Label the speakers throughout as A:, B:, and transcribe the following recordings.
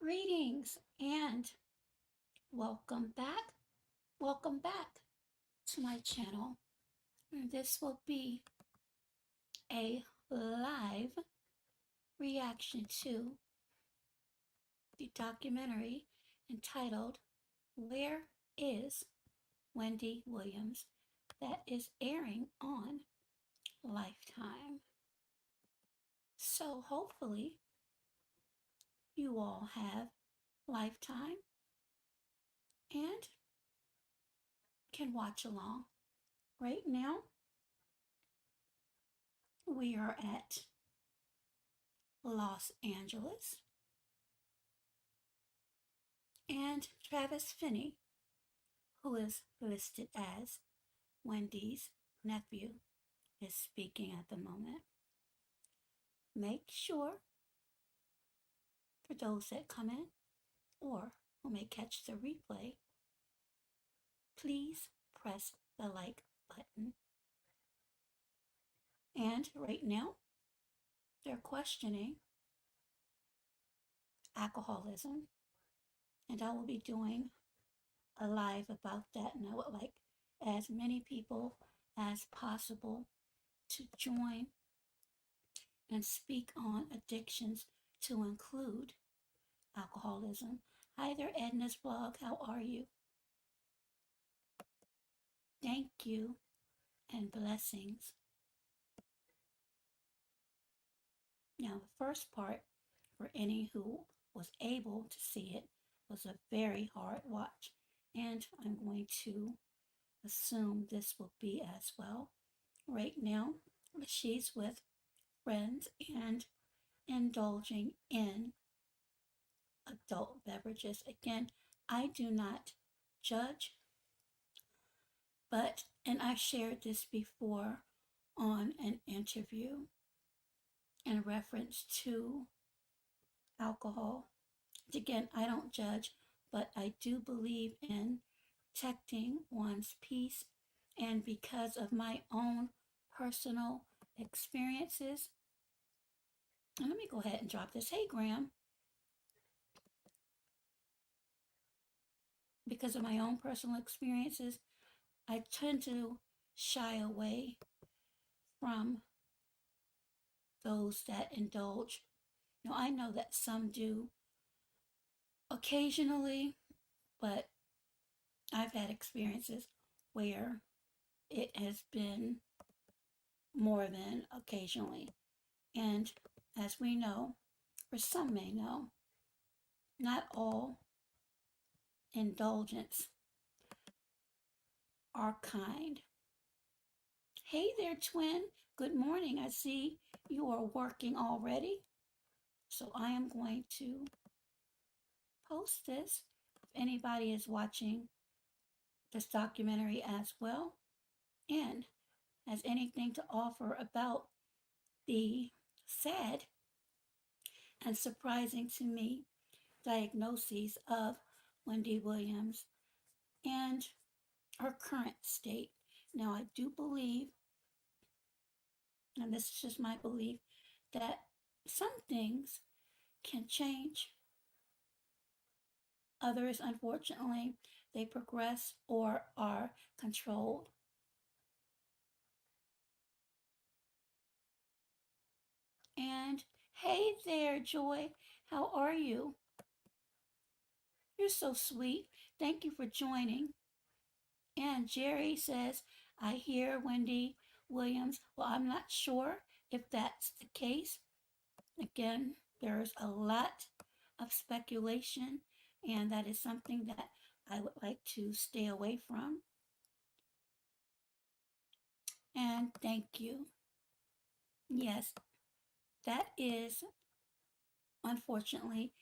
A: Greetings and welcome back. Welcome back to my channel. This will be a live reaction to the documentary entitled Where is Wendy Williams that is airing on Lifetime. So hopefully you all have Lifetime and can watch along. Right now we are at Los Angeles, and Travis Finney, who is listed as Wendy's nephew, is speaking at the moment. Make sure, for those that come in or who may catch the replay, please press the like button. And right now, they're questioning alcoholism, and I will be doing a live about that, and I would like as many people as possible to join and speak on addictions, to include alcoholism. Hi there, Edna's blog. How are you? Thank you and blessings. Now, the first part, for any who was able to see it, was a very hard watch, and I'm going to assume this will be as well. Right now, she's with friends and indulging in adult beverages. Again, I do not judge, but, and I shared this before on an interview in reference to alcohol. Again, I don't judge, but I do believe in protecting one's peace. And because of my own personal experiences, and let me go ahead and drop this. Hey, Graham. Because of my own personal experiences, I tend to shy away from those that indulge. Now, I know that some do occasionally, but I've had experiences where it has been more than occasionally. And as we know, or some may know, not all indulgence are kind. Hey there, twin. Good morning. I see you are working already. So I am going to post this. If anybody is watching this documentary as well and has anything to offer about the sad and surprising to me diagnoses of Wendy Williams and her current state. Now, I do believe, and this is just my belief, that some things can change. Others, unfortunately, they progress or are controlled. And hey there, Joy. How are you? You're so sweet. Thank you for joining. And Jerry says, I hear Wendy Williams. Well, I'm not sure if that's the case. Again, there's a lot of speculation, and that is something that I would like to stay away from. And thank you. Yes, that is unfortunately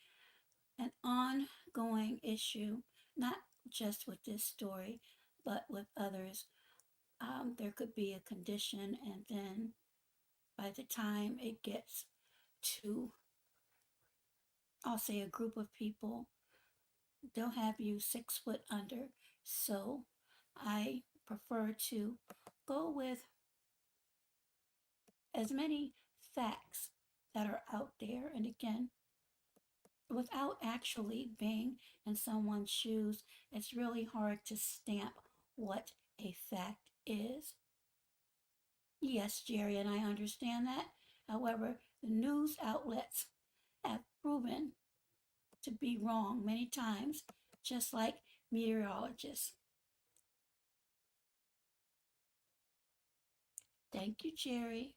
A: an ongoing issue, not just with this story, but with others. There could be a condition, and then by the time it gets to, I'll say, a group of people, they'll have you 6 foot under. So I prefer to go with as many facts that are out there. And again, without actually being in someone's shoes, it's really hard to stamp what a fact is. Yes, Jerry, and I understand that. However, the news outlets have proven to be wrong many times, just like meteorologists. Thank you, Jerry.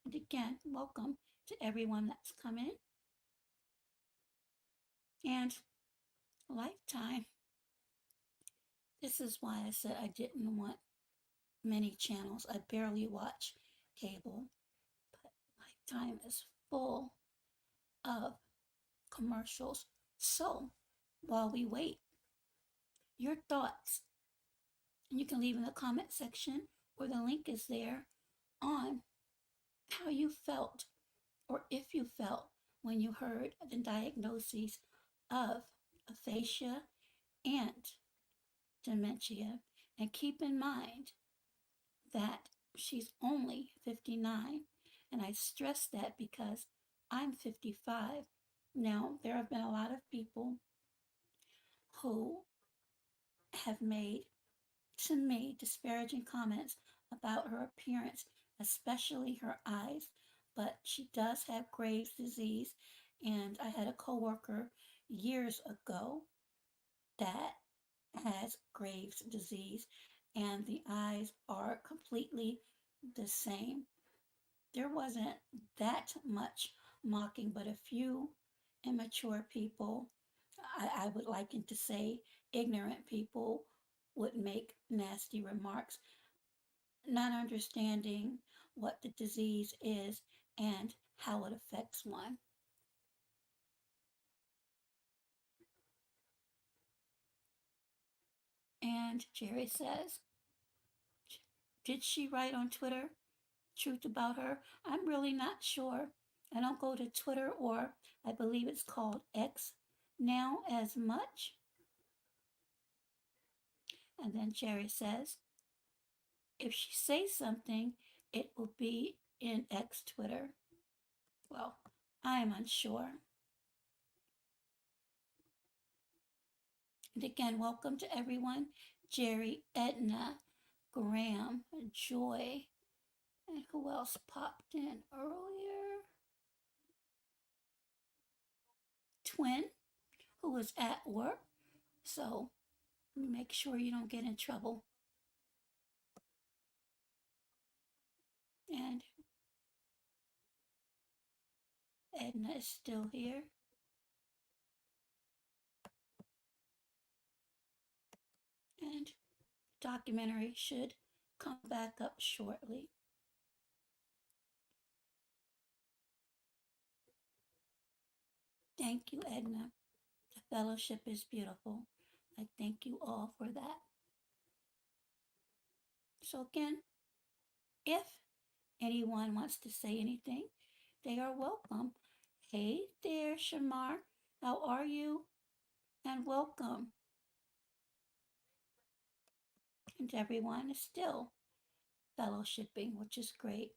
A: And again, welcome to everyone that's come in. And Lifetime, this is why I said I didn't want many channels. I barely watch cable, but Lifetime is full of commercials. So while we wait, your thoughts, and you can leave in the comment section or the link is there on how you felt or if you felt when you heard the diagnoses of aphasia and dementia. And keep in mind that she's only 59. And I stress that because I'm 55. Now, there have been a lot of people who have made, to me, disparaging comments about her appearance, especially her eyes. But she does have Graves' disease. And I had a coworker years ago that has Graves' disease, and the eyes are completely the same. There wasn't that much mocking, but a few immature people, I would liken to say ignorant people, would make nasty remarks, not understanding what the disease is and how it affects one. And Jerry says, did she write on Twitter truth about her? I'm really not sure. I don't go to Twitter, or I believe it's called X now, as much. And then Jerry says, if she says something, it will be in X Twitter. Well, I'm unsure. And again, welcome to everyone. Jerry, Edna, Graham, Joy, and who else popped in earlier? Twin, who was at work. So make sure you don't get in trouble. And Edna is still here. And documentary should come back up shortly. Thank you, Edna. The fellowship is beautiful. I thank you all for that. So, again, if anyone wants to say anything, they are welcome. Hey there, Shamar. How are you? And welcome. And everyone is still fellowshipping, which is great.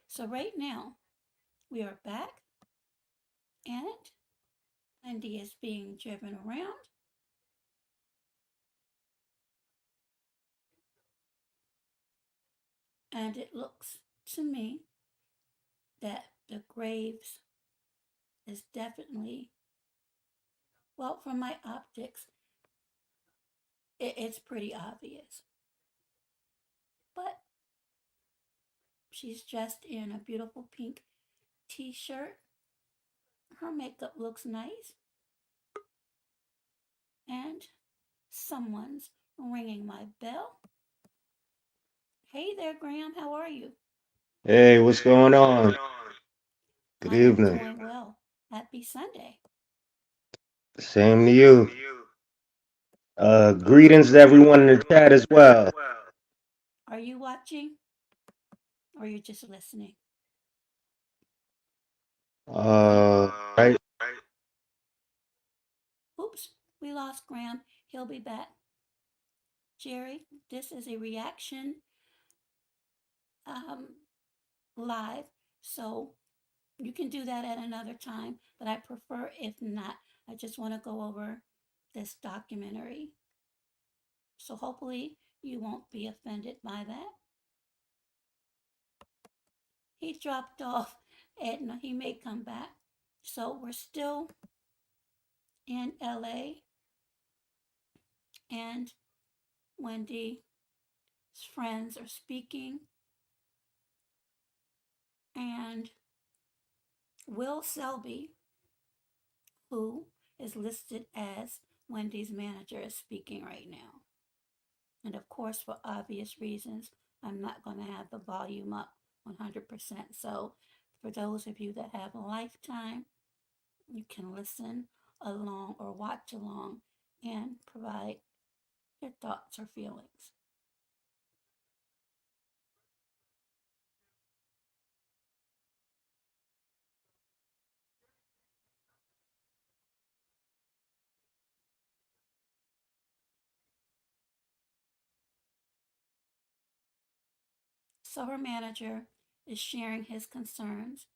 A: So, right now, we are back, and Wendy is being driven around. And it looks to me that the Graves is definitely, well, from my optics, it's pretty obvious. But she's dressed in a beautiful pink t shirt. Her makeup looks nice. And someone's ringing my bell. Hey there, Graham. How are you?
B: Hey, what's going on? Good
A: I am
B: evening.
A: doing well. Happy Sunday.
B: Same to you. Greetings to everyone in the chat as well.
A: Are you watching or are you just listening?
B: Right.
A: Oops, we lost Graham. He'll be back. Jerry, this is a reaction um, live. So You can do that at another time, but I prefer if not. I just want to go over this documentary. So hopefully you won't be offended by that. He dropped off and he may come back. So we're still in LA and Wendy's friends are speaking and Will Selby, who is listed as Wendy's manager, is speaking right now. And of course, for obvious reasons, I'm not going to have the volume up 100%. So, for those of you that have a lifetime, you can listen along or watch along and provide your thoughts or feelings. So, her manager is sharing his concerns,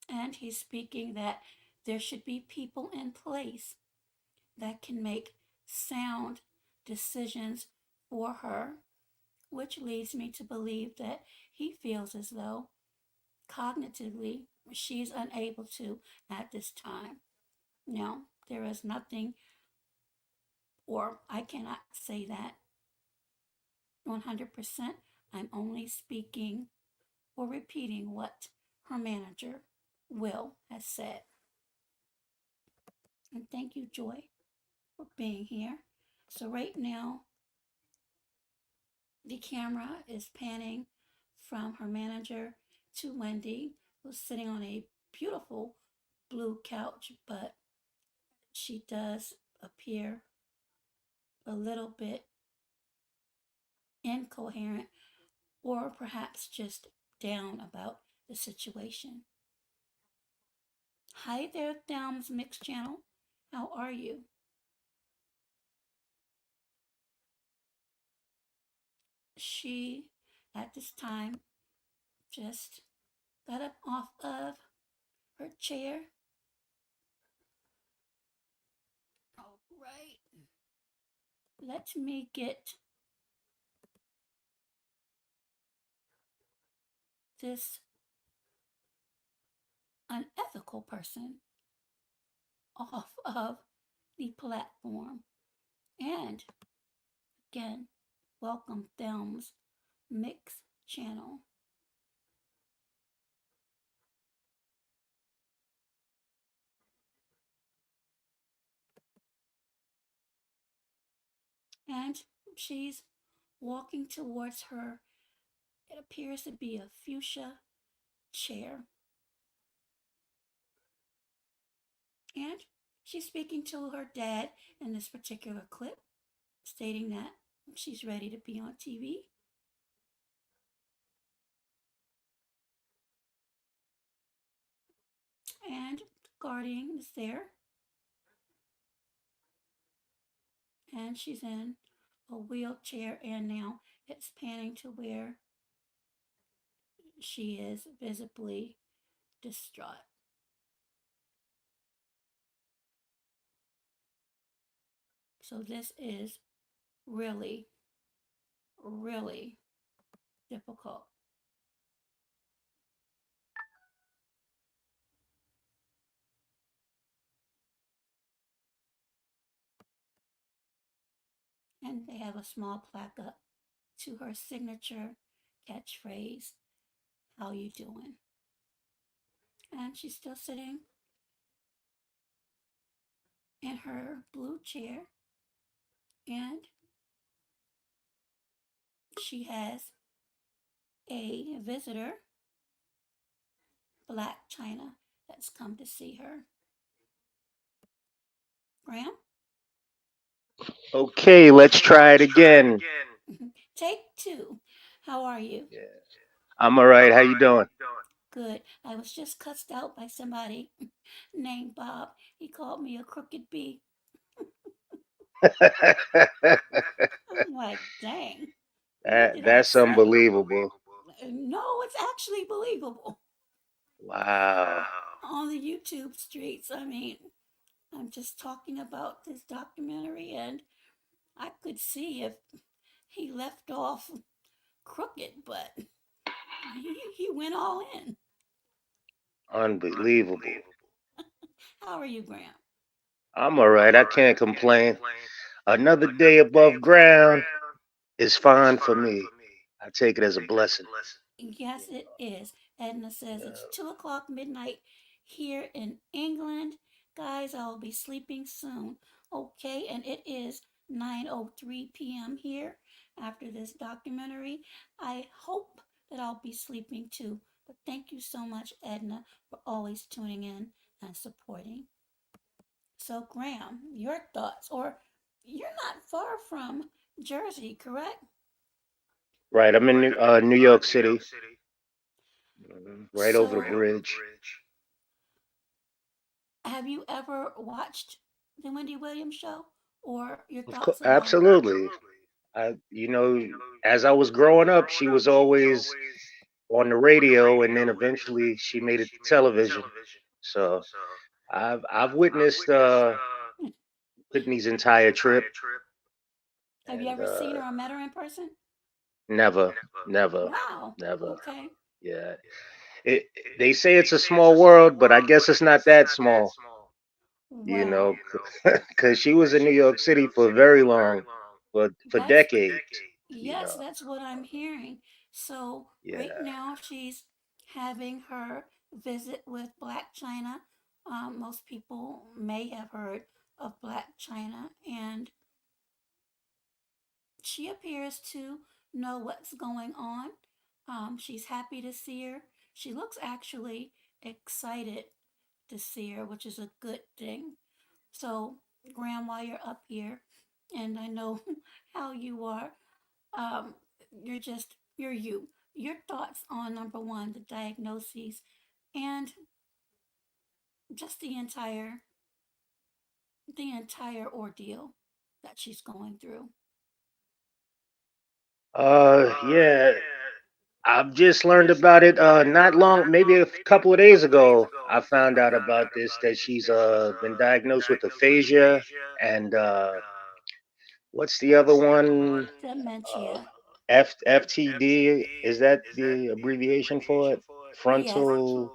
A: and he's speaking that there should be people in place that can make sound decisions for her, which leads me to believe that he feels as though cognitively she's unable to at this time. Now, there is nothing, or I cannot say that 100%. I'm only speaking or repeating what her manager, Will, has said. And thank you, Joy, for being here. So, right now, the camera is panning from her manager to Wendy, who's sitting on a beautiful blue couch, but she does appear a little bit incoherent or perhaps just down about the situation. Hi there, Thelm's Mixed Channel. How are you? She, at this time, just got up off of her chair. All right. Let me get this unethical person off of the platform. And again, welcome Thelm's Mix Channel. And she's walking towards her. It appears to be a fuchsia chair. And she's speaking to her dad in this particular clip, stating that she's ready to be on TV. And the guardian is there. And she's in a wheelchair. And now it's panning to where she is visibly distraught. So this is really, really difficult. And they have a small plaque up to her signature catchphrase, "How you doing?" And she's still sitting in her blue chair, and she has a visitor, Black China, that's come to see her. Graham?
B: Okay, let's try it again.
A: Take two. How are you?
B: Yeah. I'm all right. How you doing?
A: Good. I was just cussed out by somebody named Bob. He called me a crooked bee. I'm like, dang, what did I
B: That's
A: say?
B: unbelievable.
A: No, it's actually believable.
B: Wow.
A: On the YouTube streets, I mean, I'm just talking about this documentary, and I could see if he left off crooked, but he went all in.
B: Unbelievable.
A: How are you, Graham?
B: I'm all right. I can't complain. Another day above ground is fine for me. I take it as a blessing.
A: Yes, it is. Edna says it's 2 o'clock midnight here in England. Guys, I'll be sleeping soon. Okay, and it is 9:03 p.m. here after this documentary. I hope that I'll be sleeping too. But thank you so much, Edna, for always tuning in and supporting. So, Graham, your thoughts, or you're not far from Jersey, correct?
B: Right. I'm in New York City, right over the
A: So,
B: bridge.
A: have you ever watched the Wendy Williams show, or your
B: Of course,
A: thoughts about it?
B: absolutely. As I was growing up, she was always on the radio, and then eventually she made it to television. So I've witnessed Whitney's entire trip,
A: Have you
B: and
A: ever seen her or met her in person?
B: never, never,
A: Wow.
B: never.
A: Okay.
B: Yeah, it. They say it's a small world, but I guess it's not that small. You
A: Well,
B: know, because she was in New York City for very long, for
A: that's
B: decades. You
A: yes,
B: know,
A: that's what I'm hearing. So right
B: yeah,
A: now she's having her visit with Black China. Most people may have heard of Black China, and she appears to know what's going on. She's happy to see her. She looks actually excited to see her, which is a good thing. So, Graham, while you're up here, and I know how you are, um, you're you. Your thoughts on number one, the diagnoses, and just the entire ordeal that she's going through.
B: yeah. I've just learned about it not long, maybe a couple of days ago. I found out about this that she's been diagnosed with aphasia and what's the other one? Uh,
A: Dementia.
B: FTD, is that the abbreviation for it?
A: Yes.
B: Frontal.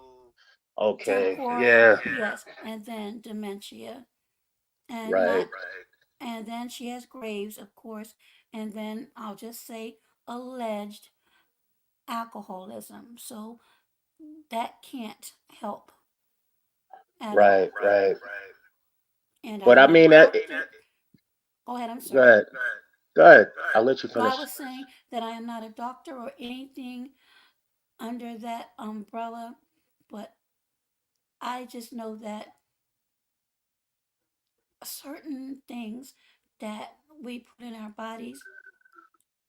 B: Okay.
A: Temporal,
B: Yeah.
A: yes, and then dementia, and not,
B: Right.
A: and then she has Graves, of course, and then I'll just say alleged alcoholism. So that can't help at
B: Right.
A: all.
B: Right.
A: And
B: But
A: I'm
B: I
A: not a
B: mean,
A: doctor. Go ahead. I'm
B: go
A: sorry.
B: ahead. Go ahead. I'll let you
A: Well, I
B: finish.
A: was saying that I am not a doctor or anything under that umbrella, but I just know that certain things that we put in our bodies,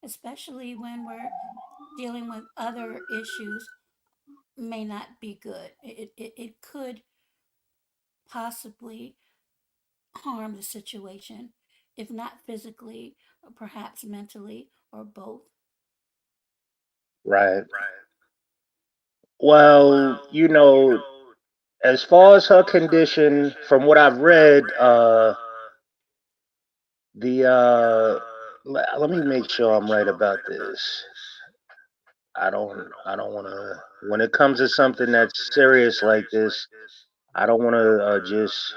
A: especially when we're dealing with other issues, may not be good. It could possibly harm the situation, if not physically, perhaps mentally, or both.
B: Right. Well, as far as her condition, from what I've read, the let me make sure I'm right about this. I don't want to. When it comes to something that's serious like this, I don't want to just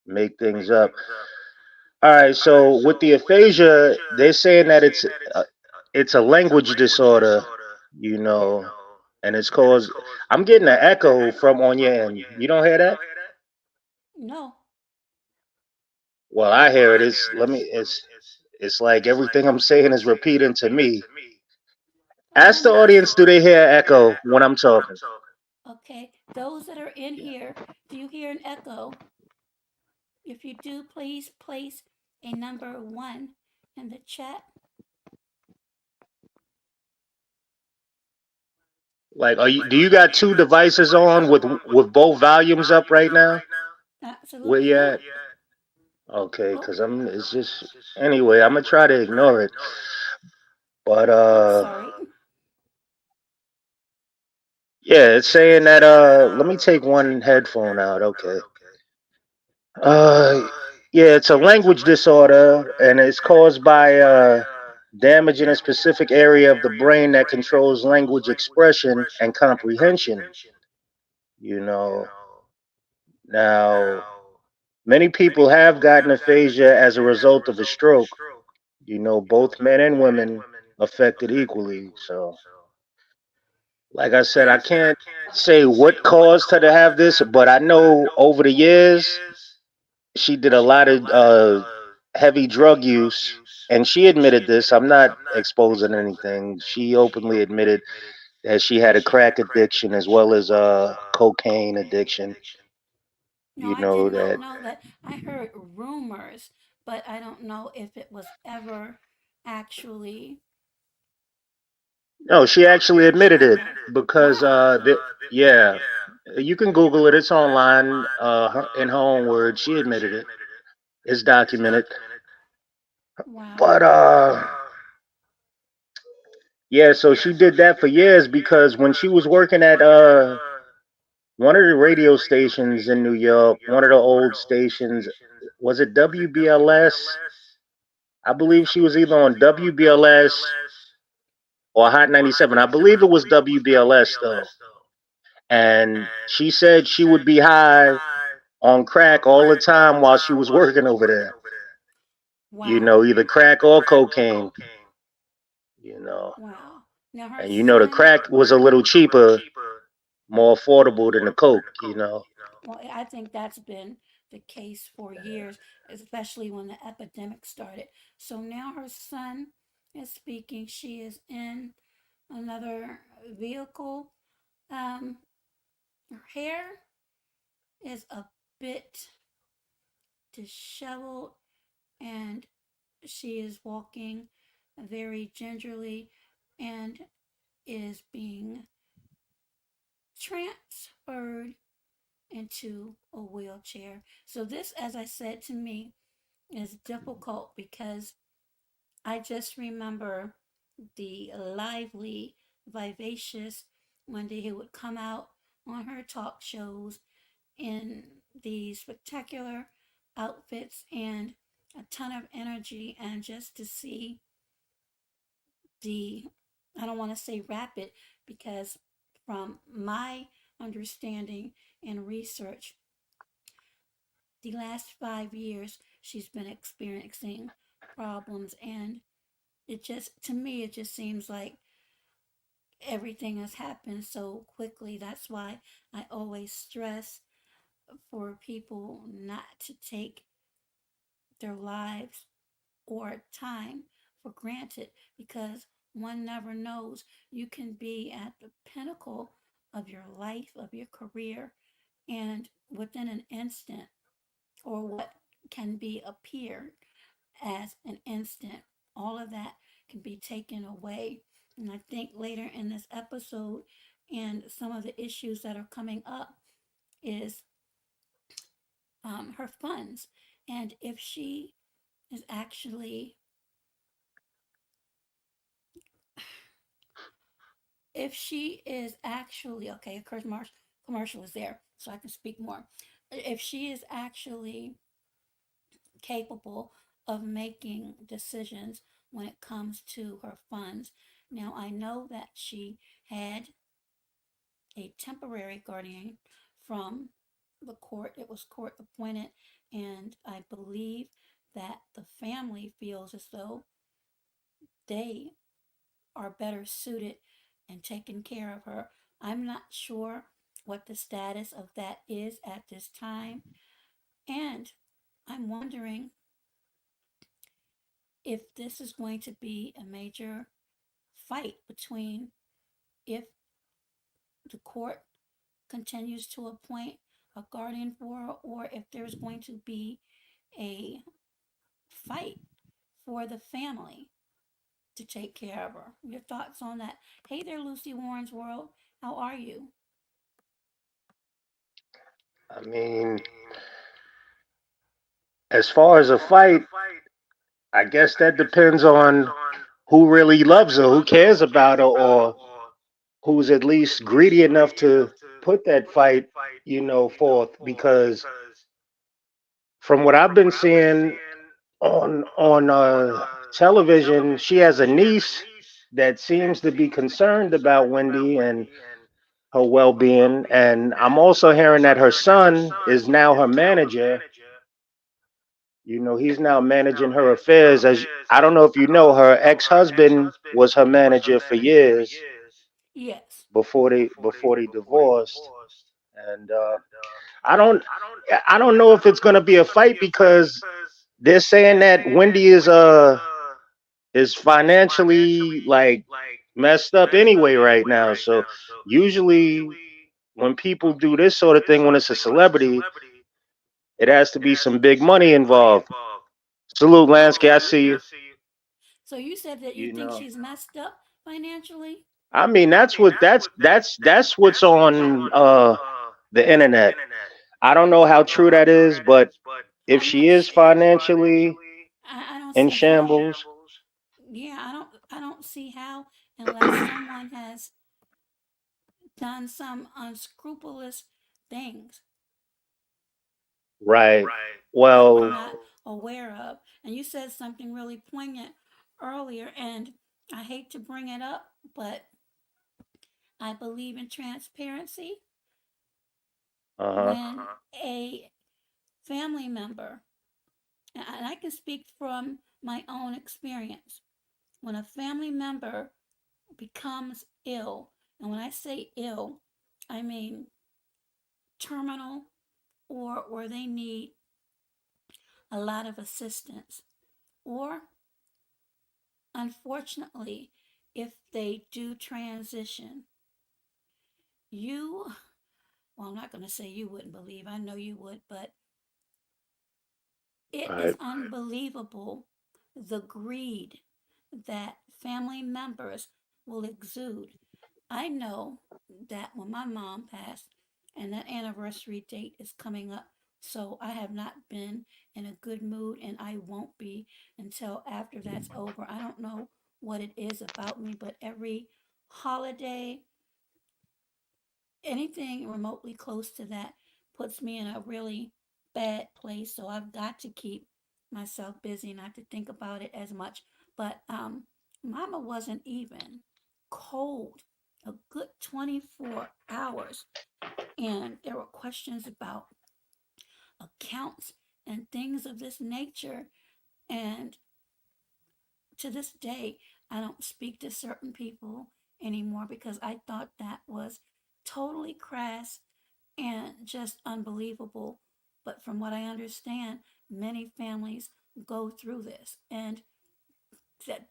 B: make things up. All right. So with the aphasia, they're saying that uh, it's a language disorder, you know, and it's caused. I'm getting an echo from on your end. You don't hear that?
A: No.
B: Well, I hear it. It's like everything I'm saying is repeating to me. Ask the audience, do they hear echo when I'm talking?
A: Okay. Those that are in
B: Yeah.
A: here, do you hear an echo? If you do, please place a number one in the chat.
B: Like, are you? Do you got two devices on with both volumes up right now? Where
A: Absolutely
B: you
A: not.
B: at? Okay,
A: Oh,
B: cause I'm. It's just anyway. I'm gonna try to ignore it. But
A: I'm sorry.
B: yeah, it's saying that let me take one headphone out. Okay. Uh yeah, it's a language disorder and it's caused by damage in a specific area of the brain that controls language expression and comprehension, you know. Now, many people have gotten aphasia as a result of a stroke. Both men and women affected equally. So, like I said, I can't say what caused her to have this, but I know over the years she did a lot of heavy drug use, and she admitted this. I'm not exposing anything. She openly admitted that she had a crack addiction as well as a cocaine addiction.
A: No,
B: You
A: I did
B: know
A: not
B: that.
A: know that. I heard rumors, but I don't know if it was ever actually
B: No, she actually admitted
A: found
B: it
A: out.
B: because
A: Wow.
B: yeah, you can Google it. It's online. In her own words, she admitted it. It's documented.
A: Wow.
B: But yeah, so she did that for years because when she was working at one of the radio stations in New York, one of the old stations, was it WBLS? I believe she was either on WBLS or Hot 97. I believe it was WBLS though. And she said she would be high on crack all the time while she was working over there.
A: Wow.
B: Either crack or cocaine, you know.
A: Wow. Now her
B: And the
A: son.
B: crack was a little cheaper, more affordable than the coke.
A: Well, I think that's been the case for years, especially when the epidemic started. So now her son is speaking. She is in another vehicle. Um, her hair is a bit disheveled and she is walking very gingerly and is being transferred into a wheelchair. So, this, as I said to me, is difficult because I just remember the lively, vivacious Wendy who would come out on her talk shows in these spectacular outfits and a ton of energy, and just to see the, I don't want to say rapid, because from my understanding and research, the last 5 years she's been experiencing problems, and it just, to me, it just seems like everything has happened so quickly. That's why I always stress for people not to take their lives or time for granted, because one never knows. You can be at the pinnacle of your life, of your career, and within an instant, or what can be appeared as an instant, all of that can be taken away. And I think later in this episode, and some of the issues that are coming up, is her funds. And is actually, if she is actually, okay, a commercial is there, so I can speak more. If she is actually capable of making decisions when it comes to her funds. Now, I know that she had a temporary guardian from the court. It was court appointed, and I believe that the family feels as though they are better suited in taking care of her. I'm not sure what the status of that is at this time, and I'm wondering if this is going to be a major fight between, if the court continues to appoint a guardian for her, or if there's going to be a fight for the family to take care of her. Your thoughts on that? Hey there, Lucy Warren's World. How are you?
B: I mean, as far as a fight, I guess that depends on who really loves her, who cares about her, or who's at least greedy enough to put that fight, forth. Because from what I've been seeing on television, she has a niece that seems to be concerned about Wendy and her well-being, and I'm also hearing that her son is now her manager. He's now managing her affairs. As I don't know if you know, her ex-husband was her manager for years
A: Yes.
B: before they divorced, and I don't I don't know if it's gonna be a fight because they're saying that Wendy is financially like messed up anyway right now. So usually when people do this sort of thing when it's a celebrity, it has to be some big money involved. Salute Lansky, I see you.
A: So you said that you
B: You
A: think
B: know.
A: she's messed up financially?
B: I mean that's what's on the internet. I don't know how true that is, but if
A: I'm
B: she
A: not
B: is
A: sure.
B: financially
A: I don't
B: in
A: see how.
B: shambles,
A: Yeah, I don't see how unless someone has done some unscrupulous things
B: right?
A: that we're
B: Well,
A: not aware of. And you said something really poignant earlier, and I hate to bring it up, but I believe in transparency.
B: uh-huh.
A: When a family member, and I can speak from my own experience, when a family member becomes ill, and when I say ill, I mean terminal or they need a lot of assistance, or unfortunately, if they do transition, you, well, I'm not going to say you wouldn't believe, I know you would, but it is
B: Right.
A: unbelievable the greed that family members will exude. I know that when my mom passed, and that anniversary date is coming up, so I have not been in a good mood, and I won't be until after that's over. I don't know what it is about me, but every holiday, anything remotely close to that puts me in a really bad place. So I've got to keep myself busy, not to think about it as much. But Mama wasn't even cold a good 24 hours. And there were questions about accounts and things of this nature. And to this day, I don't speak to certain people anymore because I thought that was totally crass and just unbelievable. But from what I understand, many families go through this, and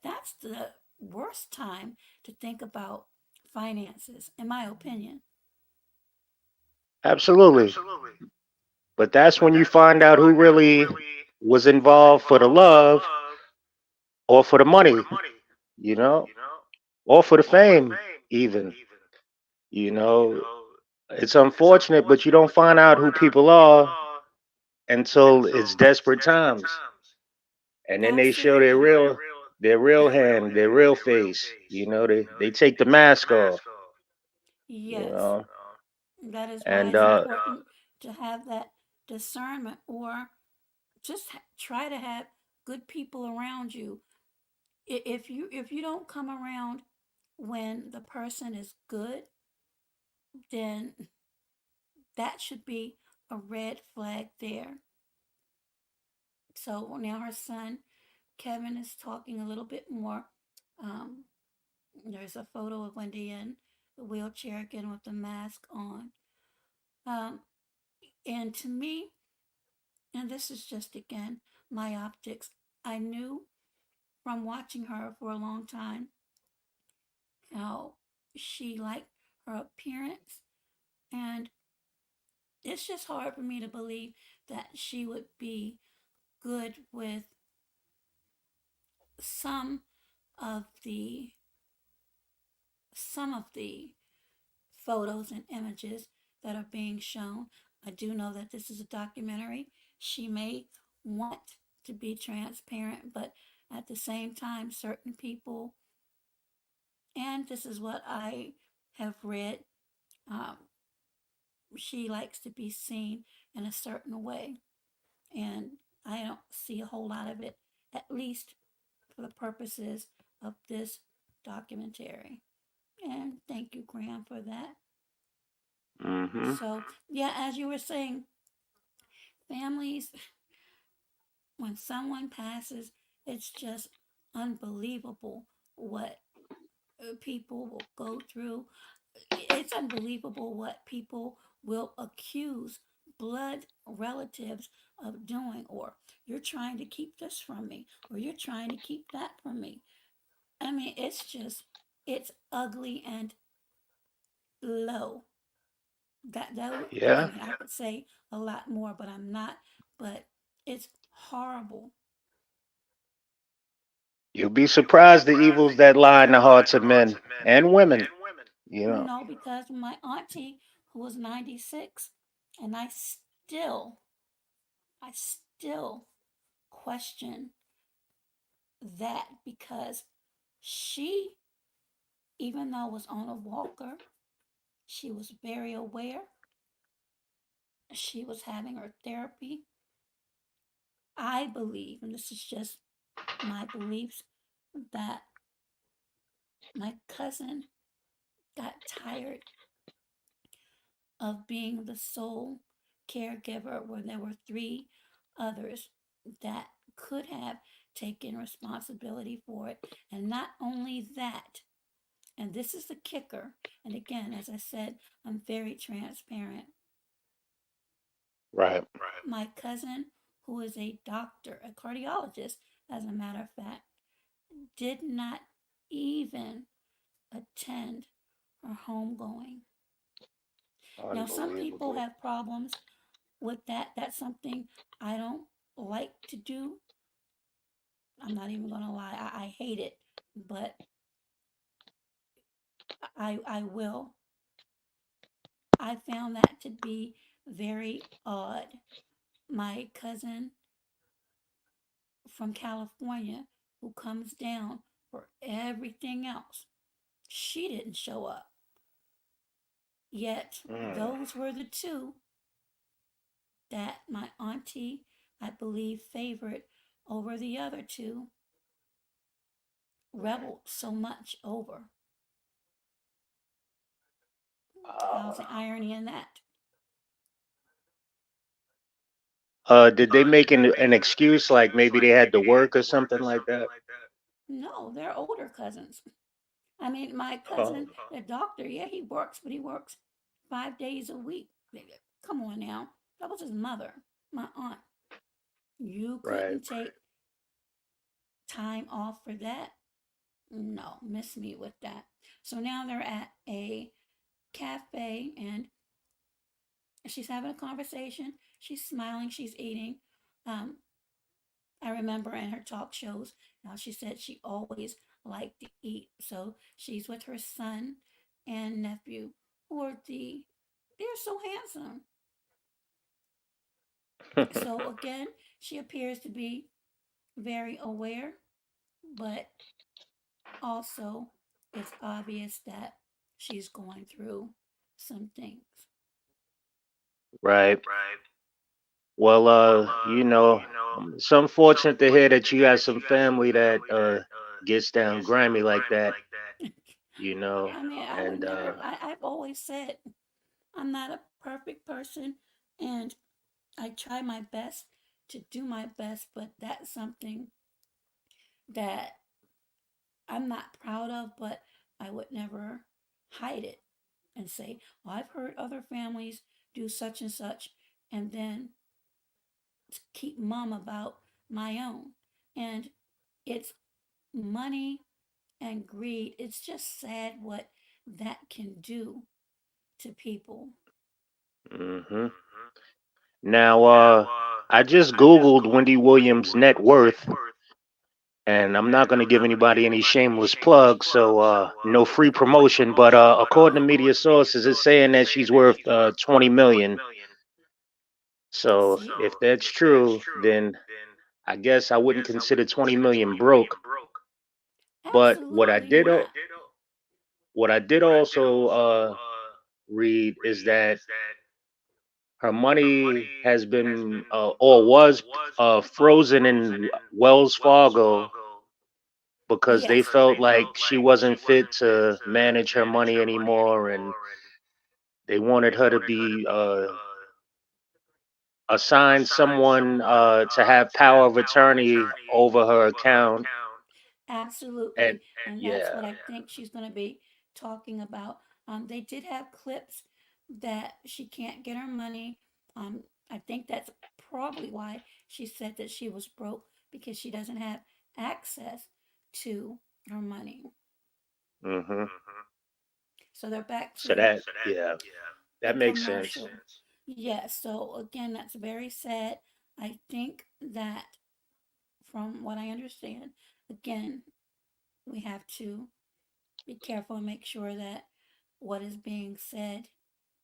A: that's the worst time to think about finances, in my opinion.
B: Absolutely. But that's when you find out who really was involved for the love or for the money, you know, or for the fame, even. You know, it's unfortunate, but you don't find out who people are until it's desperate times. And then they show
A: Absolutely.
B: their real hand, their real face. They take the mask off, you
A: Yes,
B: know.
A: that is why
B: And
A: it's important to have that discernment, or just try to have good people around you. If you don't come around when the person is good, then that should be a red flag there. So now her son Kevin is talking a little bit more. Um, there's a photo of Wendy in the wheelchair again with the mask on. Um, and to me, and this is just again my optics, I knew from watching her for a long time how she liked her appearance, and it's just hard for me to believe that she would be good with some of the some of the photos and images that are being shown. I do know that this is a documentary. She may want to be transparent, but at the same time, certain people, and this is what I have read, um, she likes to be seen in a certain way. And I don't see a whole lot of it, at least for the purposes of this documentary. And thank you, Graham, for that.
B: Hmm.
A: So, yeah, as you were saying, families, when someone passes, it's just unbelievable what people will go through. It's unbelievable what people will accuse blood relatives of doing, or you're trying to keep this from me, or you're trying to keep that from me. I mean, it's ugly and low. That I
B: Yeah.
A: mean, I could say a lot more, but I'm not. But it's horrible.
B: You'll be surprised the evils that lie in the hearts of men and women. You know.
A: No, because my auntie, who was 96, and I still question that because she, even though was on a walker, she was very aware. She was having her therapy. I believe, and this is just my beliefs, that my cousin got tired of being the sole caregiver when there were three others that could have taken responsibility for it. And not only that, and this is the kicker, and again, as I said, I'm very transparent.
B: Right.
A: My cousin, who is a doctor, a cardiologist, as a matter of fact, did not even attend her homegoing. Now, some people
B: Unbelievable.
A: have problems with that. That's something I don't like to do. I'm not even going to lie. I hate it, but I will. I found that to be very odd. My cousin from California, who comes down for everything else, she didn't show up. Yet,
B: Mm.
A: those were the two that my auntie, I believe, favored over the other two, rebelled so much over. How's
B: Uh,
A: the irony in that?
B: did they make an excuse like maybe they had to work or something like that?
A: No, they're older cousins. I mean, my
B: Oh,
A: cousin, the doctor, yeah, he works, but he works 5 days a week. Come on now. That was his mother, my aunt. You
B: right.
A: couldn't take time off for that? No, miss me with that. So now they're at a cafe and she's having a conversation. She's smiling, she's eating. Um, I remember in her talk shows, she said she always liked to eat. So she's with her son and nephew, who are they're so handsome. So again, she appears to be very aware, but also it's obvious that she's going through some things.
B: Right. Well, it's unfortunate to hear that you got some family that gets down grimy like that, you know,
A: I mean, I would
B: and
A: never, I've always said I'm not a perfect person and I try my best to do my best, but that's something that I'm not proud of, but I would never hide it and say, well, I've heard other families do such and such, and then keep mum about my own. And it's money and greed. It's just sad what that can do to people.
B: hmm now I just googled Wendy Williams' net worth, And I'm not going to give anybody any shameless plugs, so no free promotion. But according to media sources, it's saying that she's worth 20 million. So
A: See?
B: if that's true, then I guess I wouldn't consider 20 million broke. But
A: Absolutely not.
B: what I did also read is that her money has been or was frozen in Wells Fargo because they
A: Yes.
B: felt like she wasn't fit to manage her money anymore, and they wanted her to be assigned someone to have power of attorney over her account. And
A: Absolutely. And that's
B: yeah.
A: what I think she's going to be talking about. They did have clips that she can't get her money. Um, I think that's probably why she said that she was broke because she doesn't have access to her money.
B: Hmm.
A: So they're back
B: So
A: to
B: that, yeah,
A: the
B: that makes sense.
A: commercial. Yes. So again, that's very sad. I think that from what I understand, again, we have to be careful and make sure that what is being said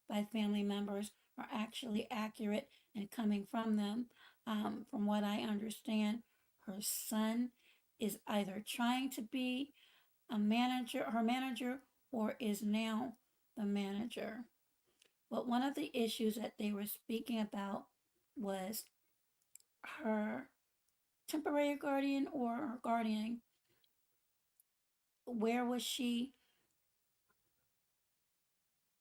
A: by family members are actually accurate and coming from them. From what I understand, her son is either trying to be her manager, or is now the manager. But one of the issues that they were speaking about was her temporary guardian or her guardian. Where was she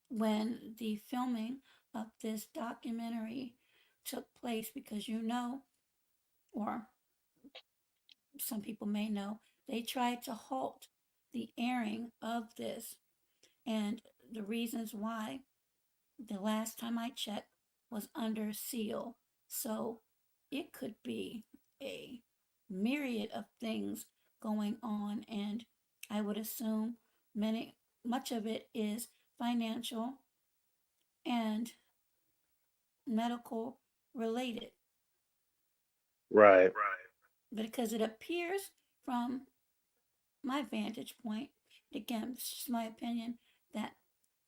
A: when the filming of this documentary took place? Because or some people may know, they tried to halt the airing of this. And the reasons why, the last time I checked, was under seal. So it could be a myriad of things going on. And I would assume much of it is financial and medical related,
B: Right,
A: because it appears from my vantage point, again, it's just my opinion, that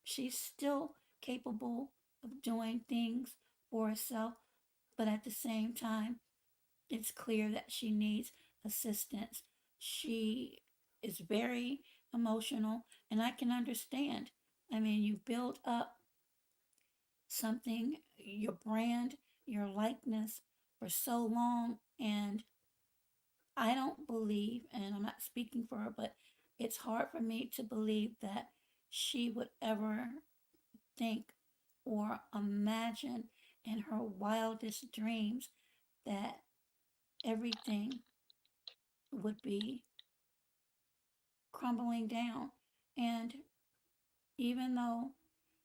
A: she's still capable of doing things for herself, but at the same time, it's clear that she needs assistance. She is very emotional, and I can understand. I mean, you build up something, your brand, your likeness for so long, and I don't believe, and I'm not speaking for her, but it's hard for me to believe that she would ever think or imagine in her wildest dreams that everything would be crumbling down. And even though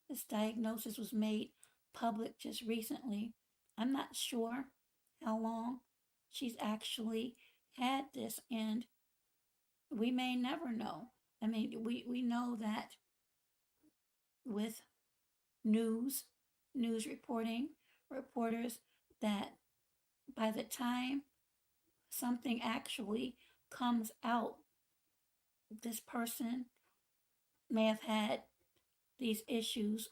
A: this diagnosis was made public just recently, I'm not sure how long she's actually had this, and we may never know. I mean, we know that with news, news reporting, reporters, that by the time something actually comes out, this person may have had these issues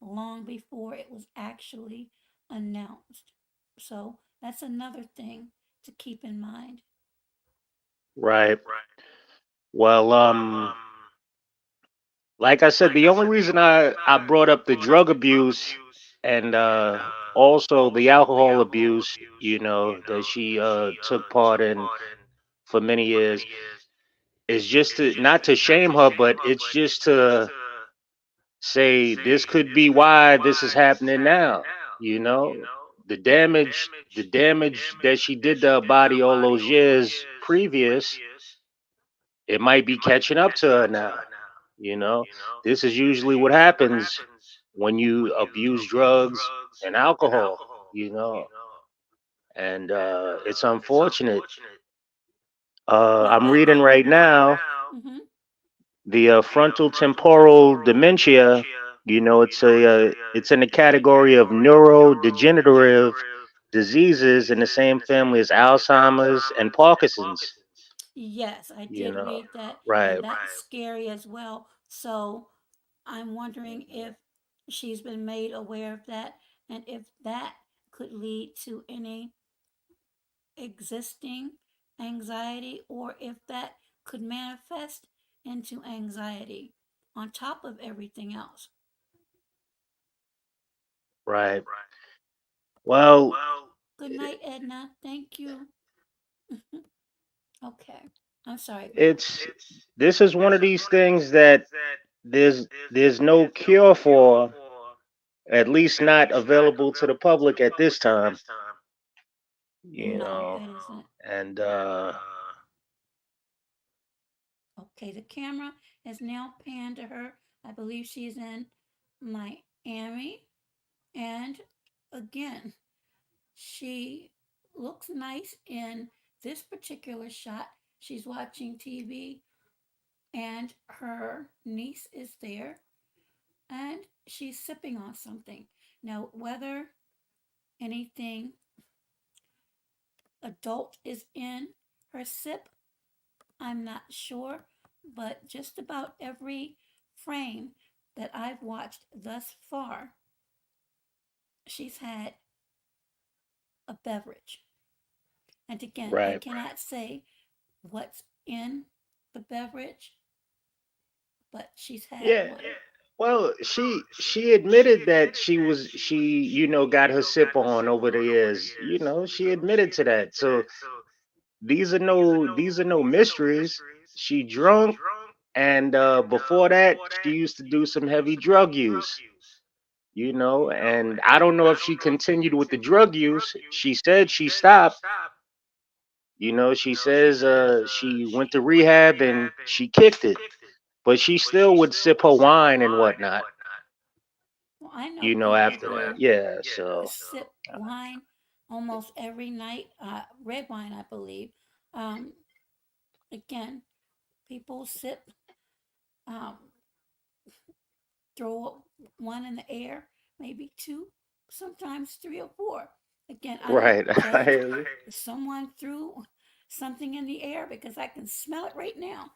A: long before it was actually announced. So that's another thing to keep in mind.
B: right. Well, like I said, the only reason I brought up the drug abuse and also the alcohol abuse, that she took part in for many years, is just to not to shame her, but it's just to say this could be why this is happening now. You know, the damage that she did to her body all those years previous, it might be catching up to her now. You know, this is usually what happens when you abuse drugs and alcohol. You know, and it's unfortunate. I'm reading right now
A: Mm-hmm.
B: the frontal temporal dementia. It's in the category of neurodegenerative diseases in the same family as Alzheimer's and Parkinson's.
A: Yes, I
B: You
A: did
B: know,
A: read that, and
B: right,
A: that's scary as well. So I'm wondering if she's been made aware of that and if that could lead to any existing anxiety or if that could manifest into anxiety on top of everything else.
B: right. Well,
A: Good night, Edna. Thank you. Okay. I'm sorry, go ahead.
B: it's this is one of these things that there's no cure for, at least not available to the public at this time. You
A: No,
B: know,
A: it isn't.
B: and
A: Okay, the camera is now panned to her. I believe she's in Miami. And again, she looks nice in this particular shot. She's watching TV and her niece is there and she's sipping on something. Now, whether anything adult is in her sip, I'm not sure, but just about every frame that I've watched thus far, she's had a beverage. And again, I
B: right.
A: cannot say what's in the beverage, but she's had
B: Yeah.
A: one.
B: Well, she admitted that she got her sip on over the years. She admitted to that. So these are no mysteries. She drunk, and before that, she used to do some heavy drug use. And I don't know if she continued with the drug use. She said she stopped. She says she went to rehab and she kicked it, but she still would sip her wine and whatnot.
A: Well, I know people
B: After that,
A: who
B: yeah. So
A: sip wine almost every night, red wine, I believe. Um, again, people sip, um, throw one in the air, maybe two, sometimes three or four. Again, I don't
B: right, I
A: judge
B: hear you.
A: if someone threw something in the air because I can smell it right now.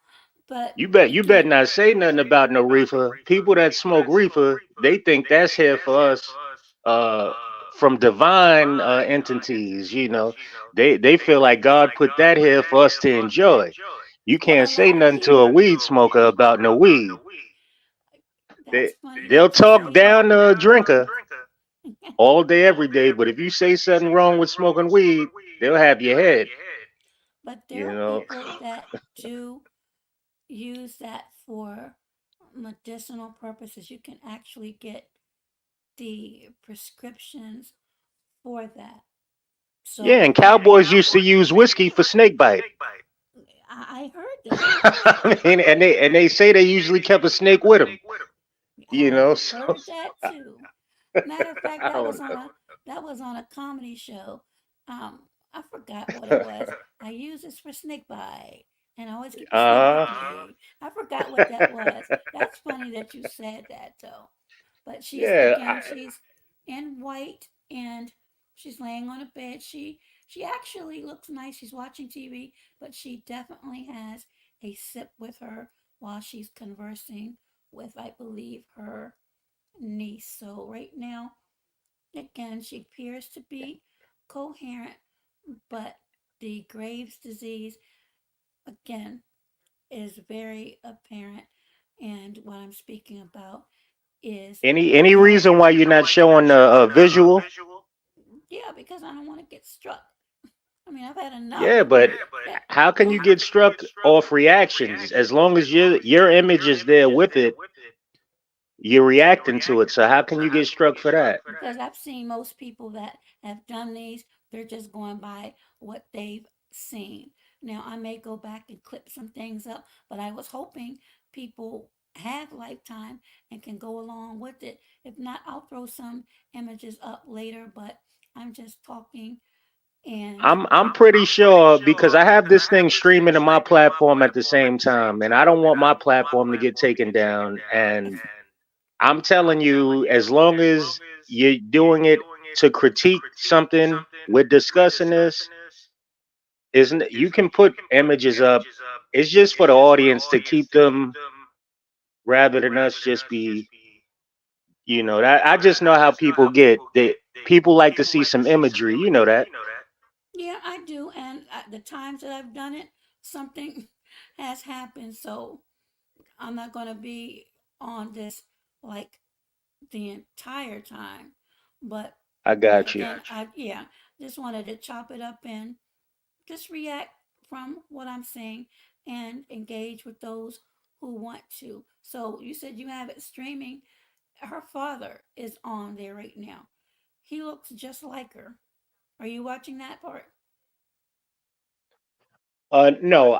A: But
B: You bet
A: again,
B: not say nothing about no reefer. People that smoke reefer, they think that's here for us, uh, from divine entities. They feel like God put that here for us to enjoy. You
A: well, a
B: can't say
A: lot of
B: nothing to a
A: people.
B: weed smoker about no weed.
A: That's
B: They
A: funny
B: they'll
A: that you
B: talk
A: say
B: down
A: that.
B: to a drinker all day, every day. But if you say something wrong with smoking weed, they'll have your head.
A: But there
B: You
A: are
B: know.
A: people that do use that for medicinal purposes. You can actually get the prescriptions for that.
B: Yeah,
A: So
B: and cowboys used to use whiskey for snake bite.
A: I heard that.
B: I mean, and they say they usually kept a snake with them.
A: I
B: So
A: heard that too. Matter of fact,
B: I don't know.
A: that was on a comedy show. I forgot what it was. I use this for snake bite, and I always keep a snake
B: Uh
A: with me. I forgot what that was. That's funny that you said that though. But she's
B: yeah,
A: again, she's in white and she's laying on a bed. She actually looks nice. She's watching TV, but she definitely has a sip with her while she's conversing with, I believe, her niece. So right now, again, she appears to be coherent, but the Graves' disease, again, is very apparent. And what I'm speaking about is
B: any
A: her.
B: reason why you're not showing a visual?
A: Yeah, because I don't want to get struck. I mean, I've had enough.
B: Yeah, but
A: That,
B: how can you get struck off reactions? As long as your image is there with it, you're reacting to it. So how can you get struck for that?
A: because I've seen most people that have done these, they're just going by what they've seen. Now, I may go back and clip some things up, but I was hoping people have Lifetime and can go along with it. If not, I'll throw some images up later, but I'm just talking and
B: I'm pretty sure because I have this thing streaming to my platform at the same time, and I don't want my platform to get taken down. And I'm telling you, as long as you're doing it to critique something, we're discussing this. Isn't it? You can put images up. It's just for the audience to keep them rather than us just be, that I just know how people get. People like to see some imagery. You know that.
A: Yeah, I do. And the times that I've done it, something has happened. So I'm not going to be on this like the entire time. But
B: I got you.
A: again, yeah, just wanted to chop it up and just react from what I'm saying and engage with those who want to. So you said you have it streaming. Her father is on there right now. He looks just like her. Are you watching that part?
B: No.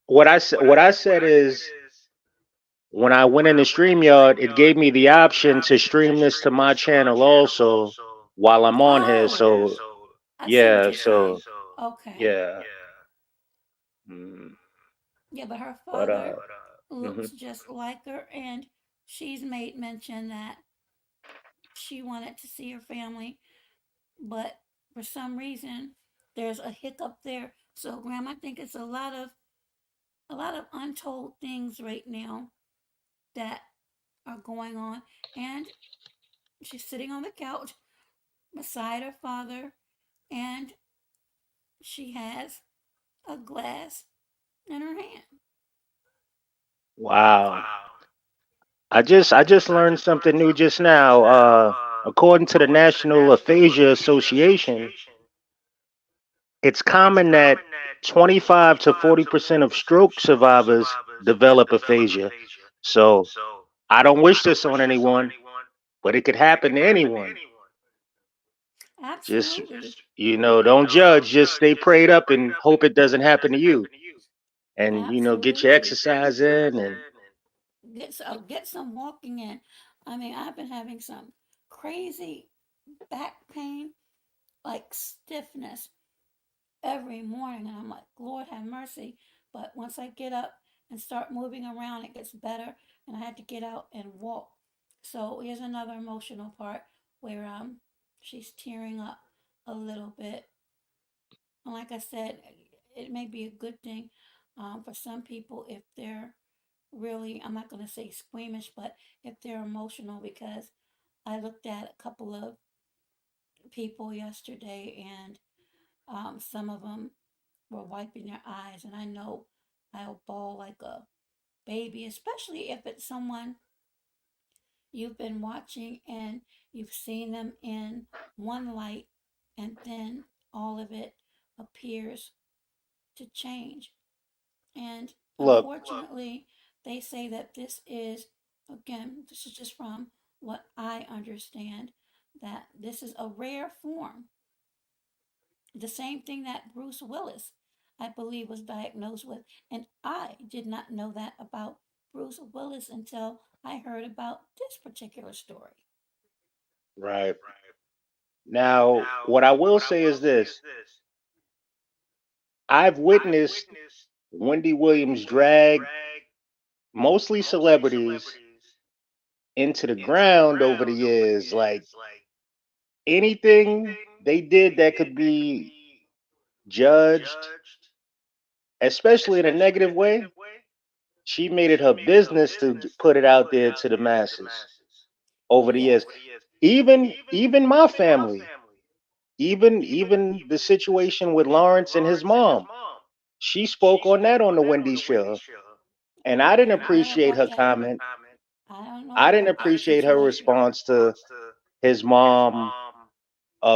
B: What I said is when I went into StreamYard, it gave me the option to stream this to my channel also while I'm on here.
A: Oh,
B: So
A: I see what
B: yeah,
A: you're saying.
B: so
A: Okay.
B: yeah. Mm,
A: Yeah, but her
B: but
A: father
B: mhm.
A: looks just like her, and she's made mention that she wanted to see her family, but for some reason there's a hiccup there. So, Graham, I think it's a lot of untold things right now that are going on, and she's sitting on the couch beside her father, and she has a glass in her hand.
B: Wow. I just learned something new just now. According to the National Aphasia Association, it's common that 25 to 40% of stroke survivors develop aphasia. So I don't wish this on anyone, but it could happen to anyone. Just,
A: Absolutely.
B: don't judge. Just stay prayed up and hope it doesn't happen to you. And, get your
A: Absolutely.
B: exercise in. And
A: Get some walking in. I mean, I've been having some crazy back pain, like stiffness every morning, and I'm like, Lord have mercy. But once I get up and start moving around, it gets better, and I had to get out and walk. So here's another emotional part where she's tearing up a little bit. And like I said, it may be a good thing for some people if they're really, I'm not going to say squeamish, but if they're emotional, because I looked at a couple of people yesterday, and some of them were wiping their eyes, and I know I'll bawl like a baby, especially if it's someone you've been watching and you've seen them in one light, and then all of it appears to change. And
B: look,
A: unfortunately, they say that this is, again, this is just from what I understand, that this is a rare form. The same thing that Bruce Willis, I believe, was diagnosed with. And I did not know that about Bruce Willis until I heard about this particular story.
B: right. Now, what I will say is this: I've witnessed Wendy Williams drag mostly celebrities into the ground over the years. Like anything they did that could be judged, especially in a negative way, she made it her business to put it out there to the masses over the
A: Yes.
B: years. Even my family, even the situation with Lawrence and his mom, she spoke on that on the Wendy show, and I
A: Oh,
B: didn't
A: I don't know
B: appreciate
A: about
B: her
A: that.
B: comment.
A: I don't know
B: I didn't
A: about that
B: appreciate her
A: situation.
B: response to his mom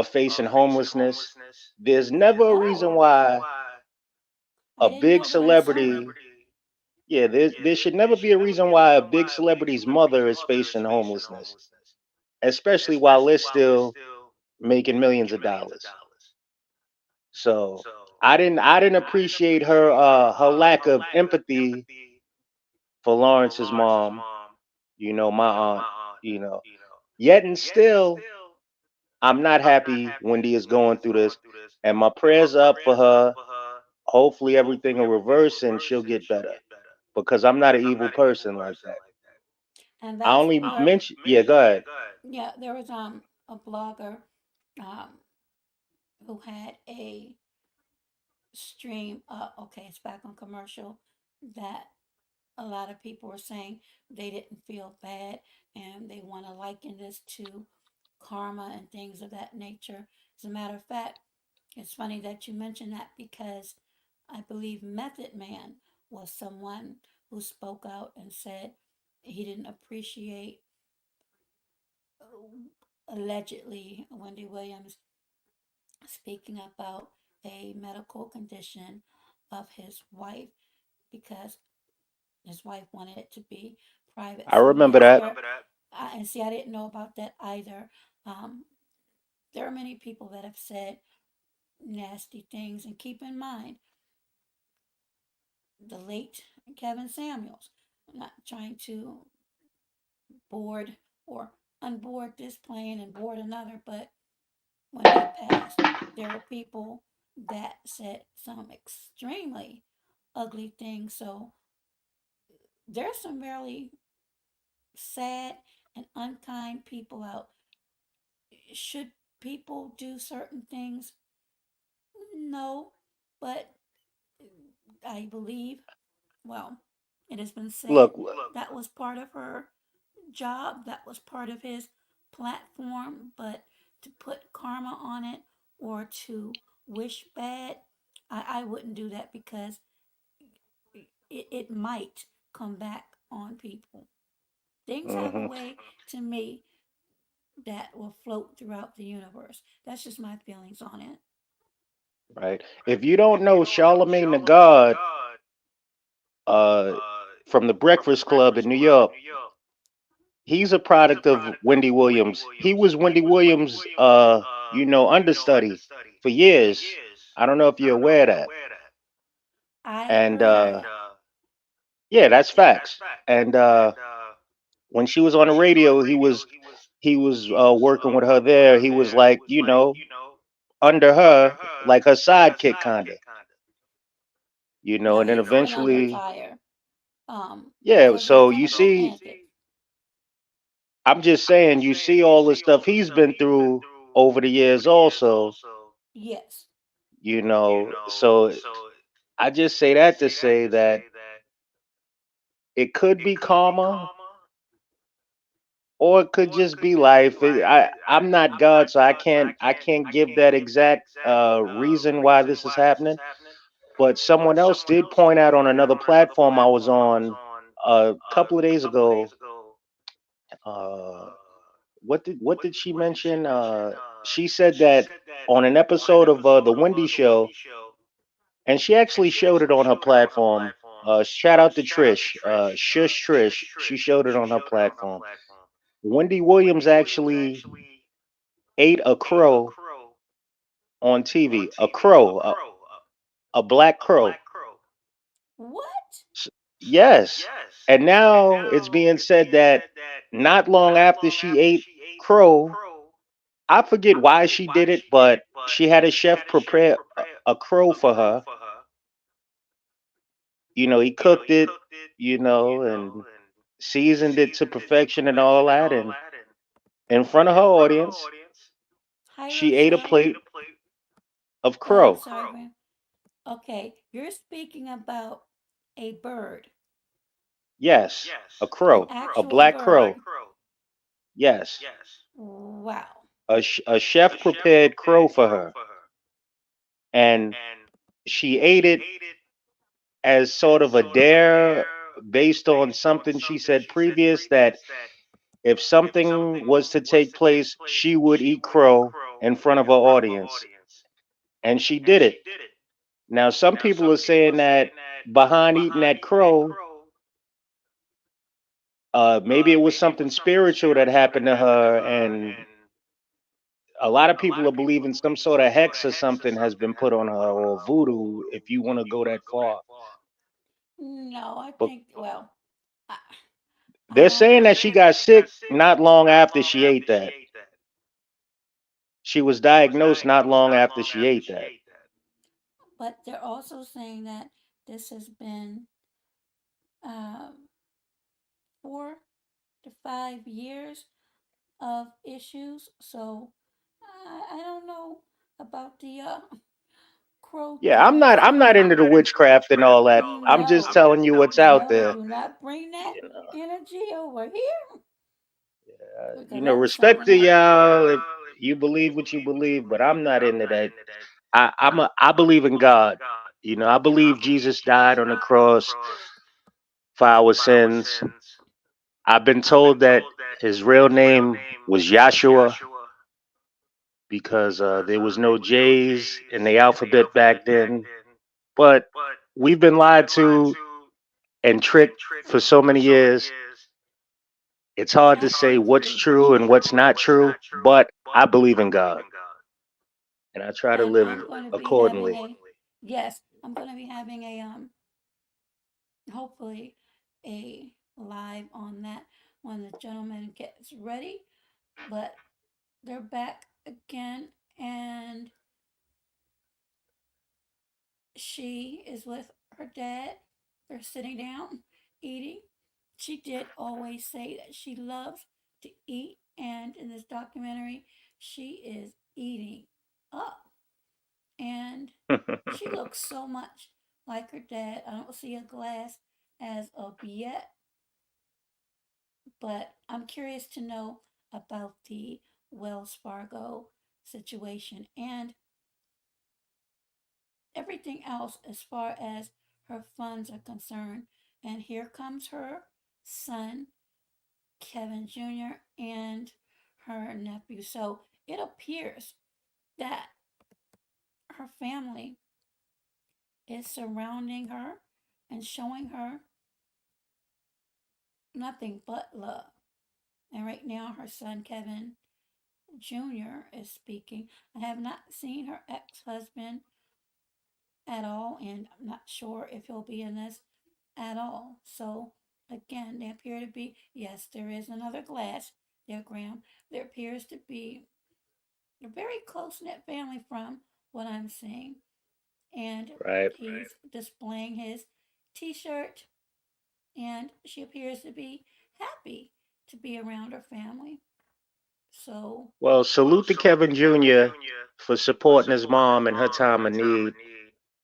B: facing homelessness. There's never a reason
A: Oh,
B: why
A: I
B: a
A: didn't
B: big
A: know there was so.
B: celebrity, yeah, there should never be a reason why a big celebrity's mother is facing homelessness, especially while they're still making millions of dollars. So I didn't appreciate her lack of empathy for Lawrence's mom, my aunt, you know. Yet and still, I'm not happy Wendy is going through this, and my prayers are up for her. Hopefully everything will reverse and she'll get better because I'm not an evil person like that.
A: And
B: I
A: that's
B: only
A: what,
B: mention, yeah, go ahead.
A: yeah, there was a blogger um, who had a stream, okay, it's back on commercial, that a lot of people were saying they didn't feel bad and they want to liken this to karma and things of that nature. As a matter of fact, it's funny that you mentioned that because I believe Method Man was someone who spoke out and said he didn't appreciate, allegedly, Wendy Williams speaking about a medical condition of his wife because his wife wanted it to be private.
B: I
A: So
B: remember
A: yes,
B: that.
A: there. And see, I didn't know about that either. Um, there are many people that have said nasty things, and keep in mind the late Kevin Samuels. I'm not trying to board or unboard this plane and board another, but when he passed, there were people that said some extremely ugly things. So there's some really sad and unkind people out. Should people do certain things? No, but I believe, well, it has been said
B: Look,
A: that was part of her job, that was part of his platform, but to put karma on it or to wish bad, I wouldn't do that because it might come back on people. Things have a
B: hmm
A: way to me that will float throughout the universe. That's just my feelings on it.
B: right. If you don't know Charlemagne the God, uh, from the Breakfast Club in New York, he's a product of Wendy Williams. He was Wendy Williams, understudy for years. I don't know if you're aware of that.
A: I
B: And
A: heard that.
B: yeah, that's facts. And when she was on the radio, he was working with her there. He was like, under her, like her sidekick kind of,
A: No,
B: and then
A: he's been under
B: eventually,
A: fire
B: yeah.
A: because he's
B: So
A: kind
B: you
A: of been
B: see,
A: antic.
B: I'm just saying, you see all the stuff he's been through over the years, also,
A: Yes.
B: So I just say that to say that it could be karma, or it could just be life. I'm not God, so I can't give that exact reason why this is happening. But someone else did point out on another platform I was on a couple of days ago. Uh, what did she mention? She said that on an episode of the Wendy Show, and she actually showed it on her platform. Shout out to Trish, Shush Trish. She showed it on her platform. Wendy Williams actually ate a crow on TV. A crow, a black crow.
A: What?
B: S- Yes. And now it's being said that not long after she ate crow, I forget why she did it, but she had a chef prepare a crow for her. He cooked it, and seasoned it to perfection and all that. And in front of her audience,
A: Hiram,
B: she ate a
A: sir.
B: plate of
A: Well, I'm
B: crow.
A: sorry, man. Okay, you're speaking about a bird,
B: Yes, a
A: an
B: crow, a
A: actual
B: black
A: bird.
B: crow. Yes,
A: Wow.
B: a chef prepared crow for her, and she ate it as sort of a dare based on something she said previous, that if something was to take place, she would eat crow in front of her audience. And she did it. Now, some people are saying that behind eating that crow, maybe it was something spiritual that happened to her, and a lot of people are believing some sort of hex or something has been put on her, or voodoo, if you want to go that far.
A: No, I
B: But
A: think, well, I, I
B: they're
A: don't
B: saying
A: know.
B: that she got sick not long after she ate that. She was diagnosed not long after she ate that.
A: But they're also saying that this has been um, 4 to 5 years of issues. So I don't know about the Crow
B: Yeah,
A: do not
B: I'm
A: say
B: not into the witchcraft and all that. I'm just
A: no,
B: telling you what's out
A: no,
B: there.
A: do not bring that
B: You know,
A: energy over here
B: you
A: because
B: know,
A: that's
B: respect
A: something
B: to
A: else.
B: y'all if you believe what you believe, but I'm not into that. I believe in God. You know, I believe Jesus died on the cross for our sins. I've been told that his real name was Yahshua because there was no J's in the alphabet back then. But we've been lied to and tricked for so many years. It's hard to
A: I
B: say what's
A: agree.
B: true and what's not true, but I believe in God and I try to
A: And
B: live
A: I'm going to be having
B: accordingly.
A: a yes, I'm going to be having a hopefully a live on that when the gentleman gets ready. But they're back again, and she is with her dad. They're sitting down eating. She did always say that she loves to eat, and in this documentary, she is eating up. And she looks so much like her dad. I don't see a glass as of yet, but I'm curious to know about the Wells Fargo situation and everything else as far as her funds are concerned. And here comes her son, Kevin Jr., and her nephew. So it appears that her family is surrounding her and showing her nothing but love. And right now, her son, Kevin Jr., is speaking. I have not seen her ex husband at all, and I'm not sure if he'll be in this at all. So, again, they appear to be, yes, there is another glass there, Graham. There appears to be a very close knit family from what I'm seeing. And
B: Right.
A: he's displaying his t shirt, and she appears to be happy to be around her family. So,
B: Well, salute to Kevin Jr. for supporting his mom in her time of need.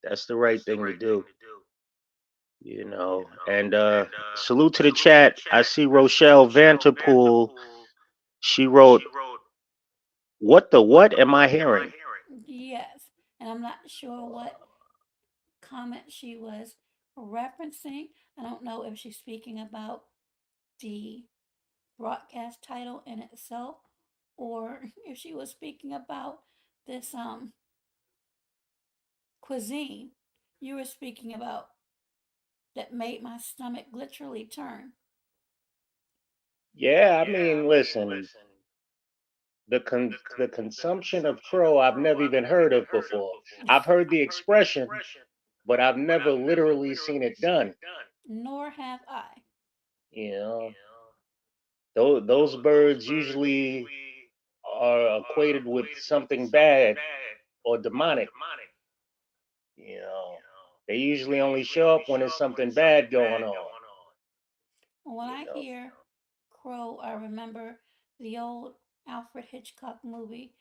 B: That's the right thing to do, you know. And salute to the chat. I see Rochelle Vanterpool. She wrote, "What the what am I hearing?"
A: yes, and I'm not sure what comment she was referencing. I don't know if she's speaking about the broadcast title in itself or if she was speaking about this cuisine you were speaking about that made my stomach literally turn.
B: Yeah, I mean, listen, the consumption of crow I've never even heard of before. I've heard the expression, but I've never literally seen it done.
A: Nor have I.
B: You know, those birds usually are equated with something bad or demonic. You know, they usually only show up when there's something bad going on.
A: When
B: You
A: I
B: know.
A: hear crow, I remember the old Alfred Hitchcock movie,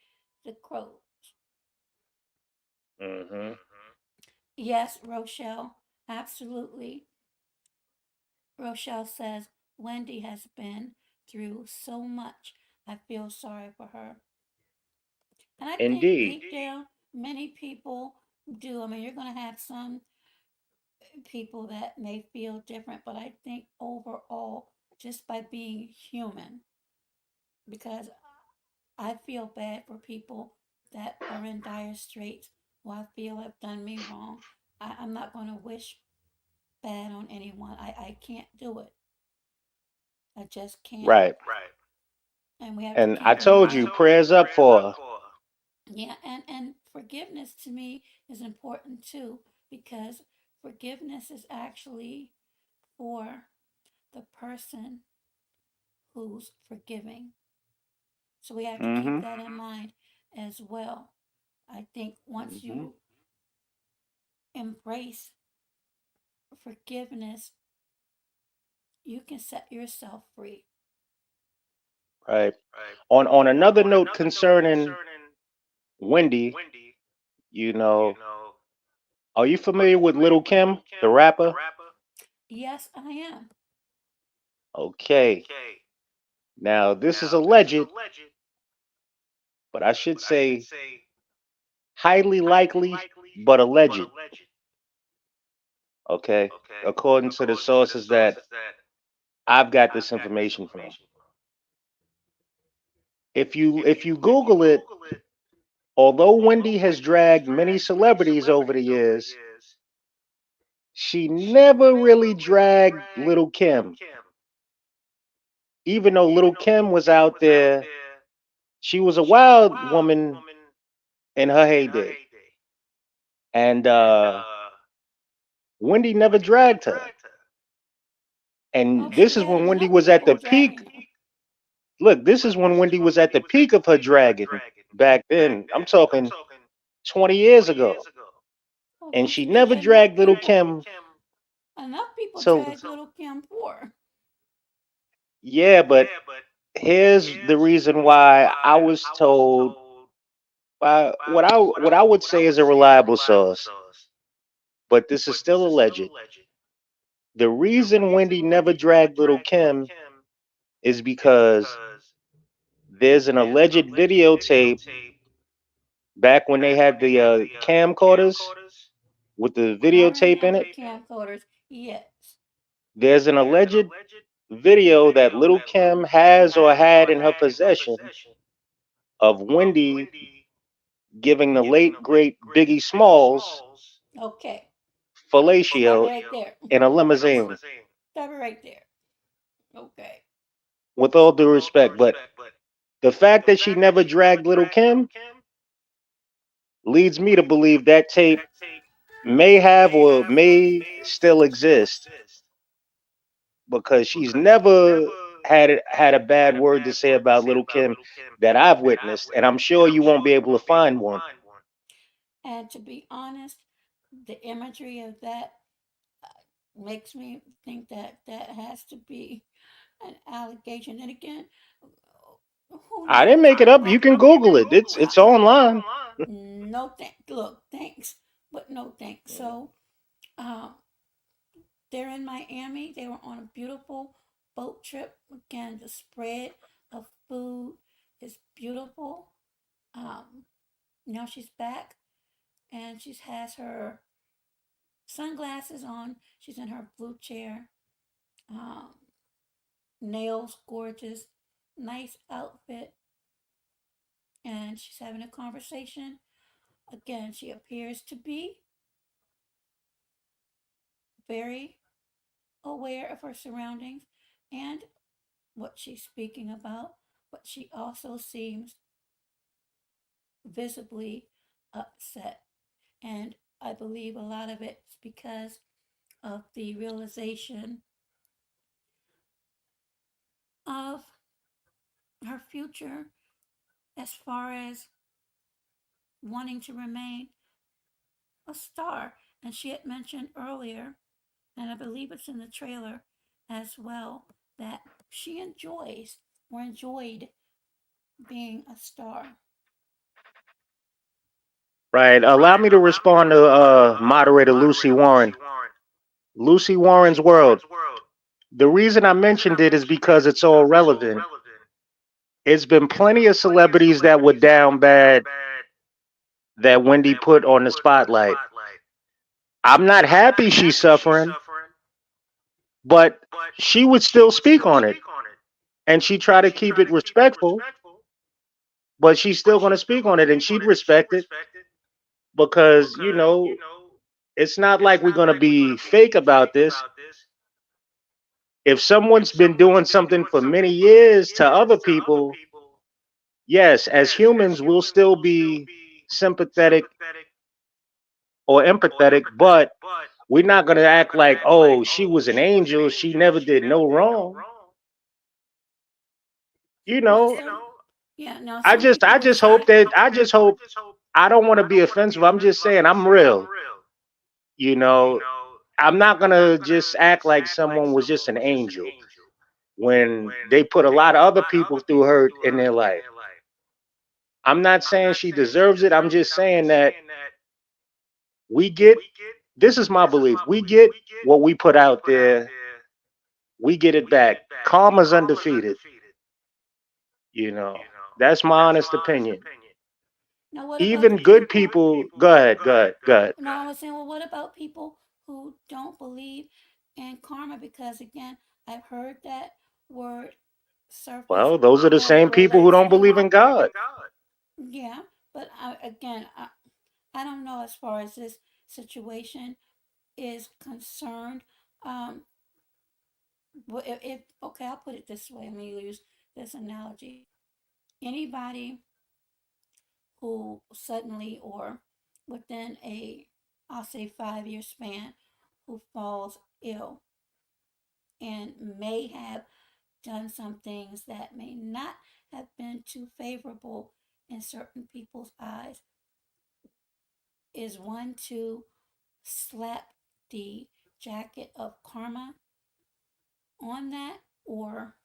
A: The Crow.
B: Hmm.
A: Yes, Rochelle, absolutely. Rochelle says Wendy has been through so much. I feel sorry for her. And I think
B: Indeed.
A: deep down, many people do. I mean, you're going to have some people that may feel different, but I think overall, just by being human, because I feel bad for people that are in dire straits who I feel have done me wrong. I'm not going to wish bad on anyone. I can't do it. I just can't.
B: Right.
A: And we have to
B: And I
A: keep in
B: told
A: mind.
B: you, prayers up for her.
A: Yeah, and forgiveness to me is important too because forgiveness is actually for the person who's forgiving. So we have to keep
B: Hmm.
A: that in mind as well. I think once
B: Hmm.
A: you embrace forgiveness, you can set yourself free.
B: Right. On another note concerning Wendy, you know, Are you familiar with Little Kim, the rapper?
A: Yes, I am.
B: Okay. Now, this is alleged, but I should say highly likely, but alleged. Okay. According to the sources that I've got this information from. If you Google it, although Wendy has dragged many celebrities over the years, she never really dragged Little Kim. Even though Little Kim was out there, she was a wild woman in her heyday. And Wendy never dragged her.
A: Well,
B: And
A: she
B: this is
A: had
B: when Wendy
A: enough
B: was at
A: people
B: the peak.
A: dragging her.
B: Look, this is when Wendy was at the peak of her dragging back then. I'm talking 20 years ago.
A: Well,
B: And
A: don't
B: she
A: you think
B: never dragged Little Kim.
A: enough people
B: So,
A: drag Little Kim for?
B: yeah, but here's the reason why I was told by what I would say is a reliable source, but this is still alleged. The reason Wendy never dragged Little Kim is because there's an alleged videotape back when they had the camcorders with the
A: I
B: videotape in
A: remember
B: it.
A: camcorders. Yes.
B: There's an alleged video that Little Kim has or had in her possession of Wendy giving the late great Biggie Smalls
A: Okay. Stop it
B: fellatio
A: right there.
B: in a limousine.
A: Stop it right there. Okay.
B: With all due respect, but the fact that she never dragged Little Kim leads me to believe that tape may have or may still exist because she's never had a bad word to say about Little Kim that I've witnessed, and I'm sure you won't be able to find one.
A: And to be honest, the imagery of that makes me think that that has to be an allegation. And again, who
B: I didn't
A: knows?
B: make it up. You can Google it. It's online.
A: No thank. Look, thanks, but no thanks. So, um, they're in Miami. They were on a beautiful boat trip. Again, the spread of food is beautiful. Um, now she's back and she has her sunglasses on. She's in her blue chair. Um, nails gorgeous, nice outfit, and she's having a conversation. Again, she appears to be very aware of her surroundings and what she's speaking about, but she also seems visibly upset. And I believe a lot of it's because of the realization of her future as far as wanting to remain a star. And she had mentioned earlier, and I believe it's in the trailer as well, that she enjoys or enjoyed being a star.
B: Right. Allow me to respond to moderator Lucy Warren. Lucy Warren's World. The reason I mentioned it is because it's all relevant. It's been plenty of celebrities that were down bad that Wendy put on the spotlight. I'm not happy she's suffering, but she would still speak on it. And she tried to keep it respectful, but she's still going to speak on it and she'd respect it because, it's not like we're going to be fake about this. If someone's been doing something for many years to other people, yes, as humans, we'll still be sympathetic or empathetic, but we're not going to act like, oh, she was an angel. She never did no wrong. You
A: Well,
B: know,
A: some, yeah, now
B: I
A: some
B: just,
A: people
B: I
A: would
B: just
A: say,
B: hope that, I don't want to be offensive. I'm just saying I'm real. You know, I'm not going to just act like someone was just an angel when they put a lot of other people through hurt in their life. I'm not saying she deserves it. I'm just saying that We get, this is my belief, we get what we put out there, we get it back. Karma's undefeated, you know. That's my honest opinion.
A: Now, what about the
B: Even good
A: people?
B: people, go ahead, go ahead, go ahead.
A: No, I was saying, well, what about people who don't believe in karma? Because again, I've heard that word surface
B: Well, those are the
A: as it
B: same people who
A: relates
B: don't believe
A: to,
B: in God.
A: yeah, but I don't know as far as this situation is concerned. Um, but if okay, I'll put it this way. Let me use this analogy. Anybody who suddenly or within a, I'll say 5 year span, who falls ill and may have done some things that may not have been too favorable in certain people's eyes is one to slap the jacket of karma on that, or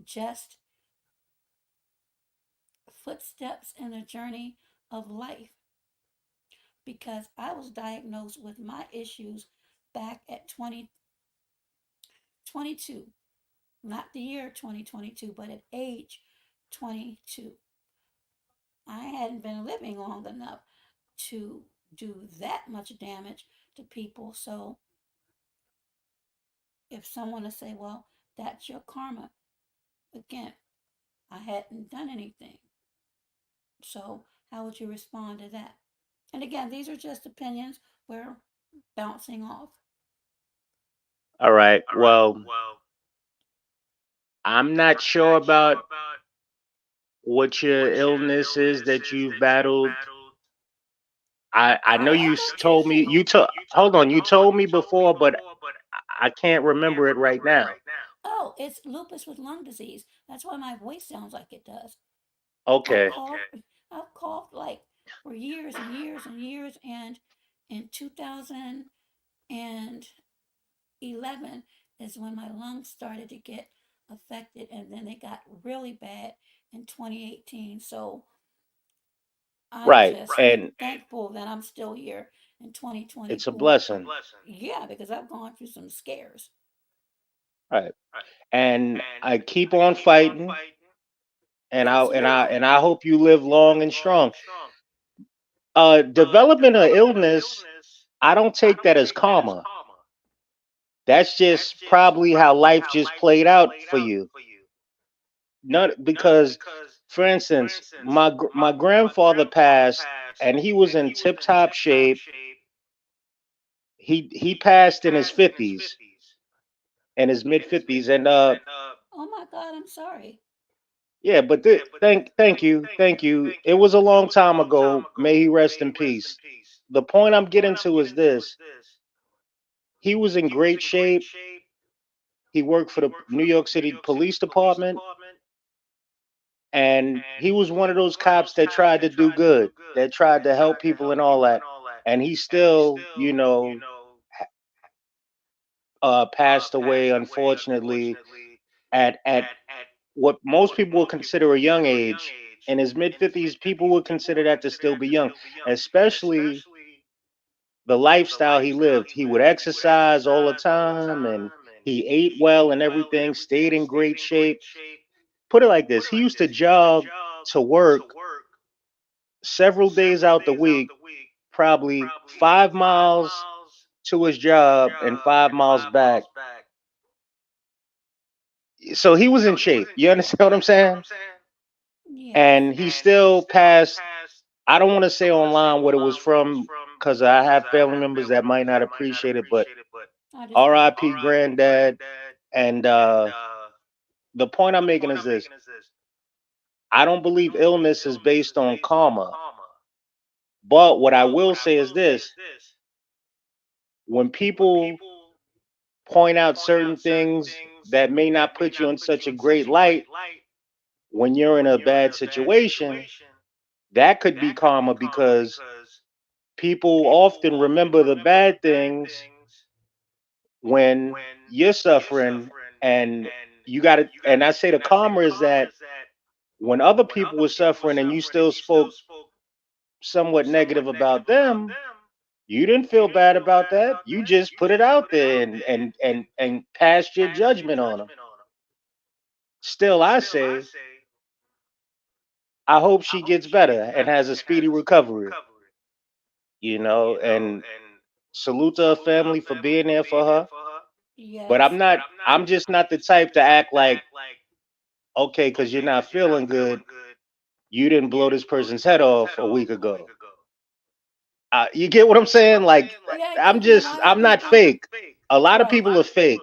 A: just footsteps in the journey of life. Because I was diagnosed with my issues back at 2022, not the year 2022, but at age 22. I hadn't been living long enough to do that much damage to people. So if someone to say, well, that's your karma, again, I hadn't done anything. So how would you respond to that? And again, these are just opinions we're bouncing off.
B: All right. Well, I'm not sure about what your illness is that you've battled. I know
A: Oh,
B: you
A: FOG.
B: told me you told hold on, you told me before, but I can't remember it right now.
A: Oh, it's lupus with lung disease. That's why my voice sounds like it does. I've
B: Okay.
A: coughed, I've coughed like for years and years and years, and in 2011 is when my lungs started to get affected, and then they got really bad in 2018. So I'm
B: Right.
A: just
B: And
A: thankful that I'm still here in
B: it's a
A: 2024.
B: blessing.
A: Yeah, because I've gone through some scares.
B: Right. And I keep on fighting, and I hope you live long and strong. Developing an illness, I don't take that as karma. That's just probably how life just played out for you. Not because, for instance, my grandfather passed, and he was in tip top shape. He passed in his 50s, in his mid 50s, and
A: Oh my God, I'm sorry.
B: yeah, but thank you. It was a long time ago. May he rest in peace. The point I'm getting to is this: he was in great shape. He worked for the New York City Police Department, and he was one of those cops that tried to do good, that tried to help people and all that. And he still, passed away, unfortunately, at what most people would consider a young age. In his mid 50s, people would consider that to still be young, especially the lifestyle he lived. He would exercise all the time, and he ate well and everything, stayed in great shape. Put it like this: he used to jog to work several days out the week, probably 5 miles to his job and 5 miles back. So he was in shape. You understand what I'm saying?
A: Yes.
B: And he still passed. I don't want to say online what it was from because I have family members that might not appreciate it, but
A: Understood.
B: RIP granddad. And the point I'm making is this: I don't believe illness is based on karma. But what I will say is this: when people point out certain things that may not put you in such a great light when you're in a bad situation, that could be karma because people often remember the bad things when you're suffering, and you got to, and I say the karma is that when other people were suffering and you still spoke somewhat negative about them, you didn't feel bad about that. You just put it out there and passed your judgment on them. Still, I say, I hope she gets better and has a speedy recovery. And salute to her family for being there for her. But
A: Yes.
B: I'm just not the type to act like, okay, because you're not feeling good, you didn't blow this person's head off a week ago. You get what I'm saying? Like,
A: Yeah, because a lot of
B: I'm not
A: people,
B: fake. A lot of
A: right,
B: people are fake,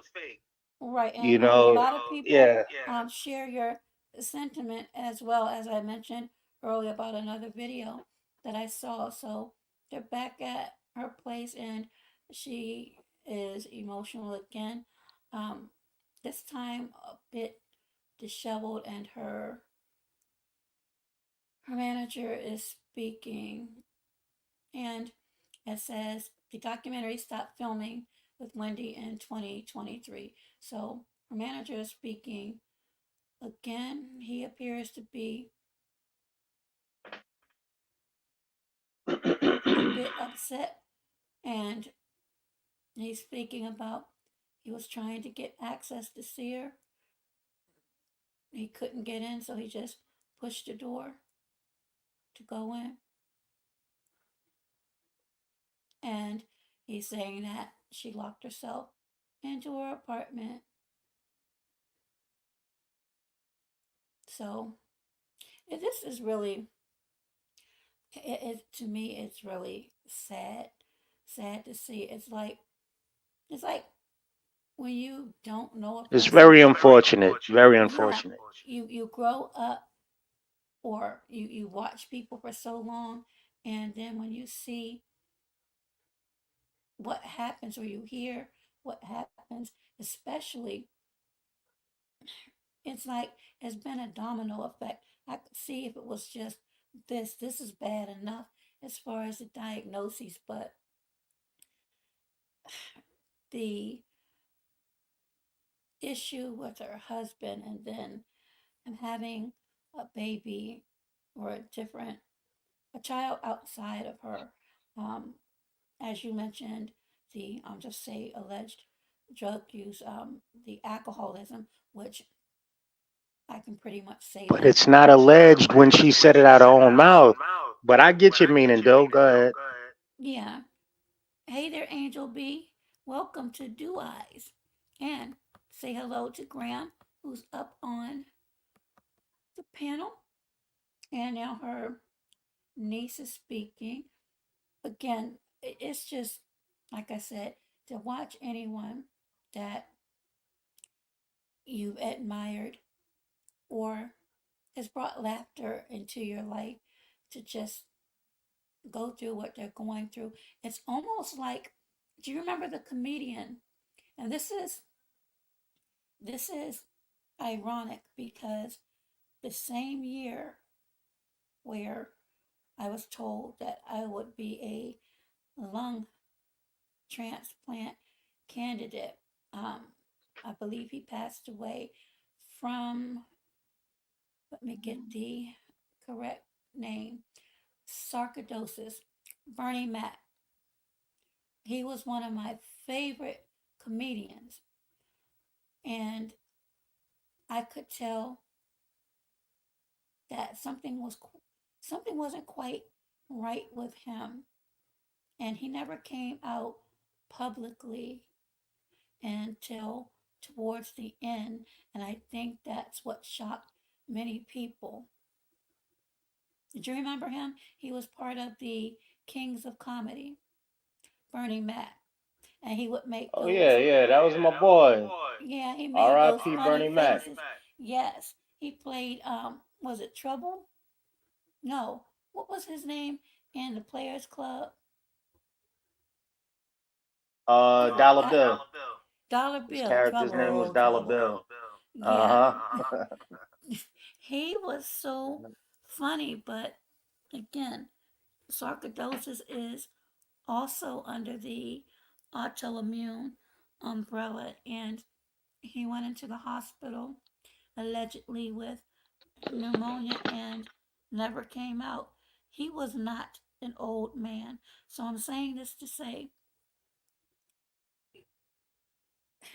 A: right,
B: you
A: and a
B: know?
A: lot of people
B: Yeah.
A: share your sentiment as well as I mentioned earlier about another video that I saw. So they're back at her place and she is emotional again. Um, this time a bit disheveled, and her manager is speaking, and it says the documentary stopped filming with Wendy in 2023. So her manager is speaking again. He appears to be a bit upset, and he's speaking about he was trying to get access to see her. He couldn't get in, so he just pushed the door to go in. And he's saying that she locked herself into her apartment. So this is really, to me, it's really sad to see. It's like when you don't know a
B: It's
A: person.
B: very unfortunate. Very
A: Yeah,
B: unfortunate.
A: you grow up, or you watch people for so long, and then when you see what happens, or you hear what happens, especially, it's like it's been a domino effect. I could see if it was just this is bad enough as far as the diagnoses, but the issue with her husband, and then him having a baby, or a child outside of her, um, as you mentioned, the just say alleged drug use, the alcoholism, which I can pretty much say
B: But
A: that.
B: it's not alleged when she said it out of her own mouth. But I get your meaning, though. Go ahead.
A: Yeah. Hey there, Angel B. Welcome to Do Eyes. And say hello to Graham, who's up on the panel. And now her niece is speaking. Again, it's just, like I said, to watch anyone that you've admired or has brought laughter into your life to just go through what they're going through. It's almost like, do you remember the comedian? And this is ironic because the same year where I was told that I would be a lung transplant candidate, um, I believe he passed away from, let me get the correct name, sarcoidosis. Bernie Mac. He was one of my favorite comedians, and I could tell that something wasn't quite right with him, and he never came out publicly until towards the end, and I think that's what shocked many people. Did you remember him? He was part of the Kings of Comedy, Bernie Mac, and he would make
B: Oh,
A: those.
B: yeah, yeah. That was my boy.
A: Yeah, he made those
B: R.I.P.
A: funny
B: Bernie Mac.
A: faces. Yes, he played. Was it Trouble? No. What was his name in the Players Club?
B: Dollar Bill.
A: Dollar
B: His
A: Bill.
B: character's name was
A: Trouble,
B: Dollar
A: trouble.
B: Bill.
A: Yeah,
B: Uh huh.
A: he was so funny, but again, sarcoidosis is also under the autoimmune umbrella, and he went into the hospital allegedly with pneumonia and never came out. He was not an old man. So I'm saying this to say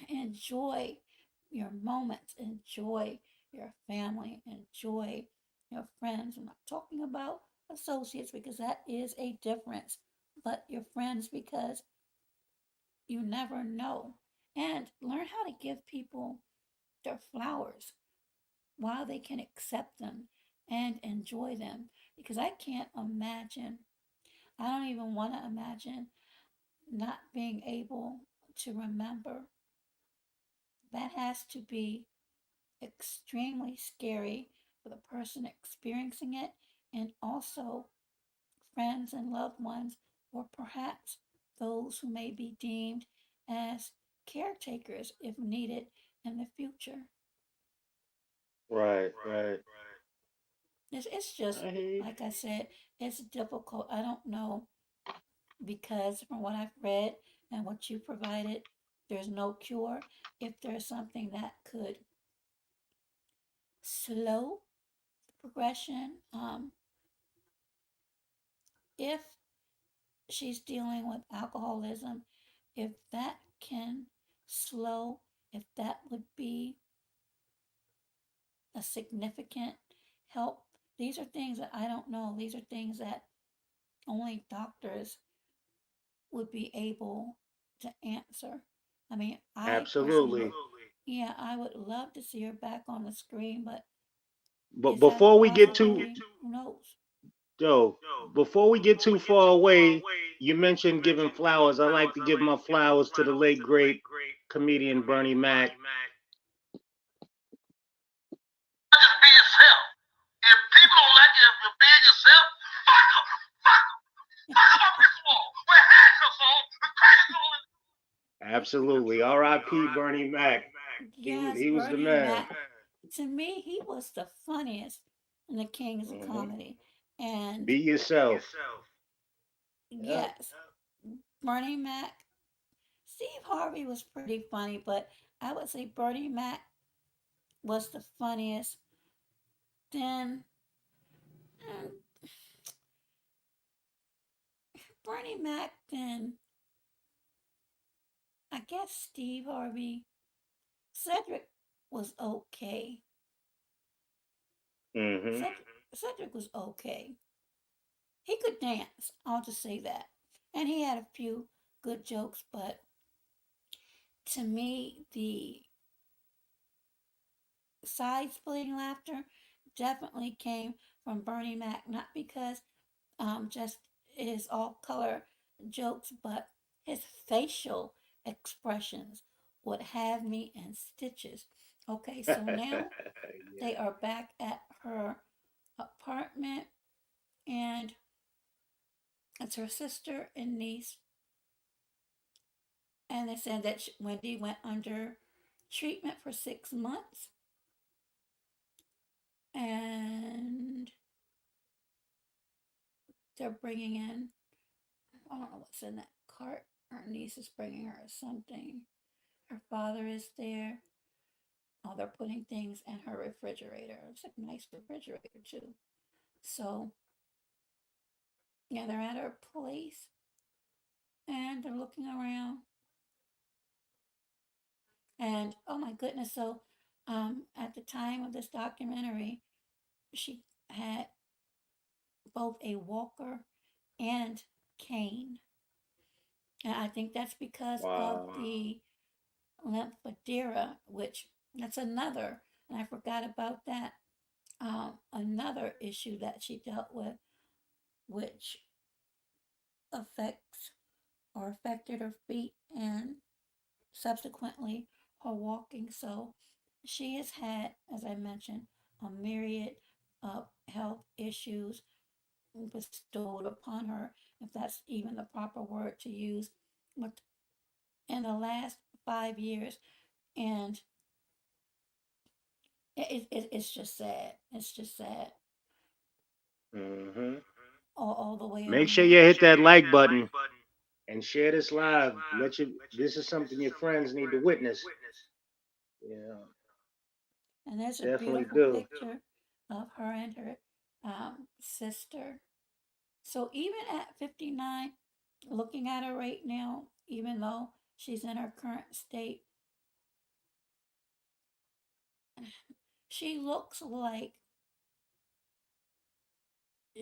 A: enjoy your moments, enjoy your family, enjoy your friends. I'm not talking about associates because that is a difference, but your friends because you never know. And learn how to give people their flowers while they can accept them and enjoy them. Because I can't imagine, I don't even want to imagine not being able to remember. That has to be extremely scary for the person experiencing it and also friends and loved ones, or perhaps those who may be deemed as caretakers if needed in the future.
B: Right, right.
A: It's just,
B: I hear you.
A: like I said, it's difficult. I don't know because from what I've read and what you provided, there's no cure. If there's something that could slow progression, if she's dealing with alcoholism, if that can slow, if that would be a significant help. These are things that I don't know. These are things that only doctors would be able to answer. I mean, I personally,
B: Absolutely.
A: yeah, I would love to see her back on the screen, but
B: But
A: is that a
B: before we get too
A: possibility? Who knows?
B: Joe, before we get too far away, you mentioned giving flowers. I like to give my flowers to the late great comedian Bernie Mac.
C: Just be yourself. If people don't like you for being yourself, fuck them. Fuck them. Fuck them up this wall. With handcuffs on, with crazy on.
B: Absolutely. R.I.P. Bernie Mac.
A: Yes,
B: He was the
A: Bernie
B: man.
A: Mac. To me, he was the funniest in the Kings of
B: Hmm.
A: Comedy. And
B: Be yourself. Yep.
A: yes, Bernie Mac. Steve Harvey was pretty funny, but I would say Bernie Mac was the funniest. Then mm, Bernie Mac, then I guess Steve Harvey. Cedric was okay.
B: Hmm.
A: Cedric was okay. He could dance, I'll just say that. And he had a few good jokes, but to me, the side splitting laughter definitely came from Bernie Mac, not because just his all color jokes, but his facial expressions would have me in stitches. Okay, so now they
B: Yeah.
A: are back at her apartment, and it's her sister and niece. And they said that Wendy went under treatment for 6 months, and they're bringing in, I don't know what's in that cart. Her niece is bringing her something. Her father is there. Oh, they're putting things in her refrigerator. It's a nice refrigerator too. So yeah, they're at her place and they're looking around. And oh my goodness, so at the time of this documentary, she had both a walker and cane. And I think that's because of
B: Wow.
A: the lymphedema, which that's another, and I forgot about that. Another issue that she dealt with, which affects or affected her feet and subsequently her walking. So she has had, as I mentioned, a myriad of health issues bestowed upon her, if that's even the proper word to use, but in the last 5 years. And it's just sad. It's just sad
B: Hmm.
A: all the way
B: Make sure you
A: around.
B: hit that like button and share this live. This is something your friends need to witness. Yeah,
A: And there's a
B: definitely
A: beautiful
B: do.
A: picture of her and her sister. So even at 59, looking at her right now, even though she's in her current state, she looks like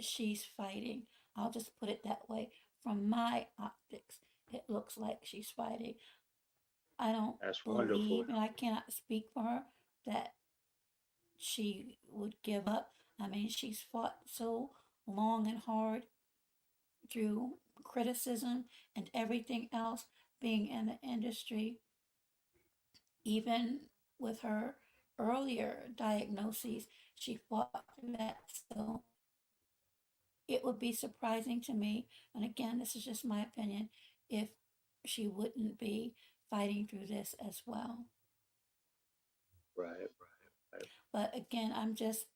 A: she's fighting. I'll just put it that way. From my optics, it looks like she's fighting. I don't
B: That's wonderful.
A: believe, and I cannot speak for her, that she would give up. I mean, she's fought so long and hard through criticism and everything else, being in the industry, even with her earlier diagnoses, she fought through that. So it would be surprising to me, and again, this is just my opinion, if she wouldn't be fighting through this as well.
B: Right. Right.
A: But again, I'm just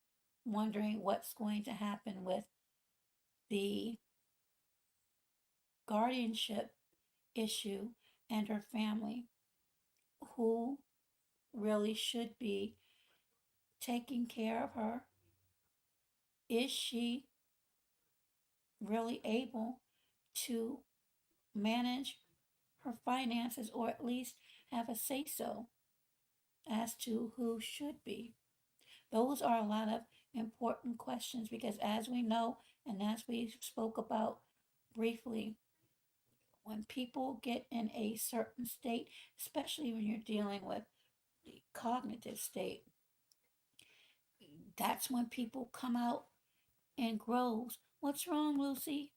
A: wondering what's going to happen with the guardianship issue and her family. Who really should be taking care of her? Is she really able to manage her finances, or at least have a say so as to who should be? Those are a lot of important questions because, as we know, and as we spoke about briefly, when people get in a certain state, especially when you're dealing with the cognitive state, that's when people come out in groves. What's wrong, Lucy?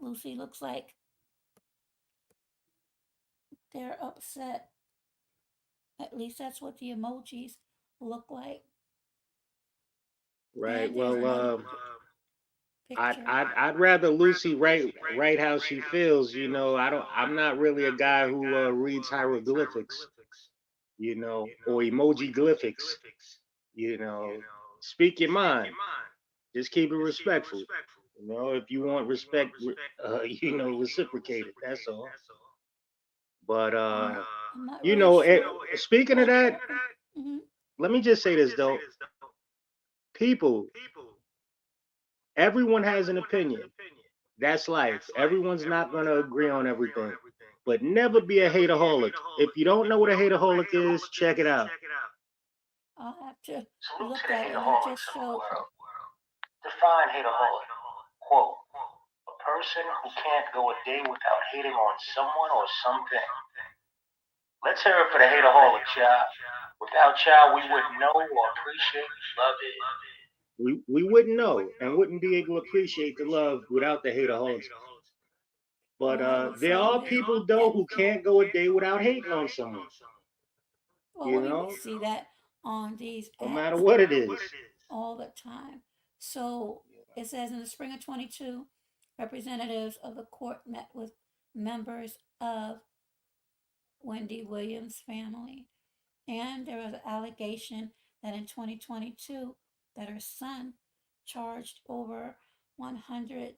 A: Lucy looks like they're upset. At least that's what the emojis look like.
B: Right.
A: And there's
B: Well,
A: another
B: I'd
A: picture.
B: I'd I'd rather Lucy write how she feels. You know, I'm not really a guy who reads hieroglyphics. You know, or emoji glyphics. You know, speak your mind. Just keep it respectful. You know, if you want respect, you know, reciprocate it. That's all. But
A: I'm not
B: you
A: really
B: know,
A: sure
B: speaking of
A: what
B: that,
A: happened. Hmm.
B: let me just say this though, people, everyone has an opinion. That's life. Everyone's not gonna agree on everything. But never be a hateaholic. If you don't know what a hateaholic is, check it out.
A: I'll have to
C: Salute to
A: look
C: the
A: at it. You just
C: hateaholics of the
A: showed.
C: world. Define hateaholic. Quote, a person who can't go a day without hating on someone or something. Let's hear it for the hateaholic, child. Without child, we wouldn't know or appreciate love it.
B: We wouldn't know and wouldn't be able to appreciate the love without the hateaholics. But
A: Well, I would
B: there
A: say
B: are
A: this.
B: people though who can't go a day without hating on someone.
A: Well,
B: You
A: we
B: know,
A: see that on these
B: no matter
A: apps
B: what it is.
A: all the time. So it says in the spring of 22, representatives of the court met with members of Wendy Williams' family. And there was an allegation that in 2022 that her son charged over 100,000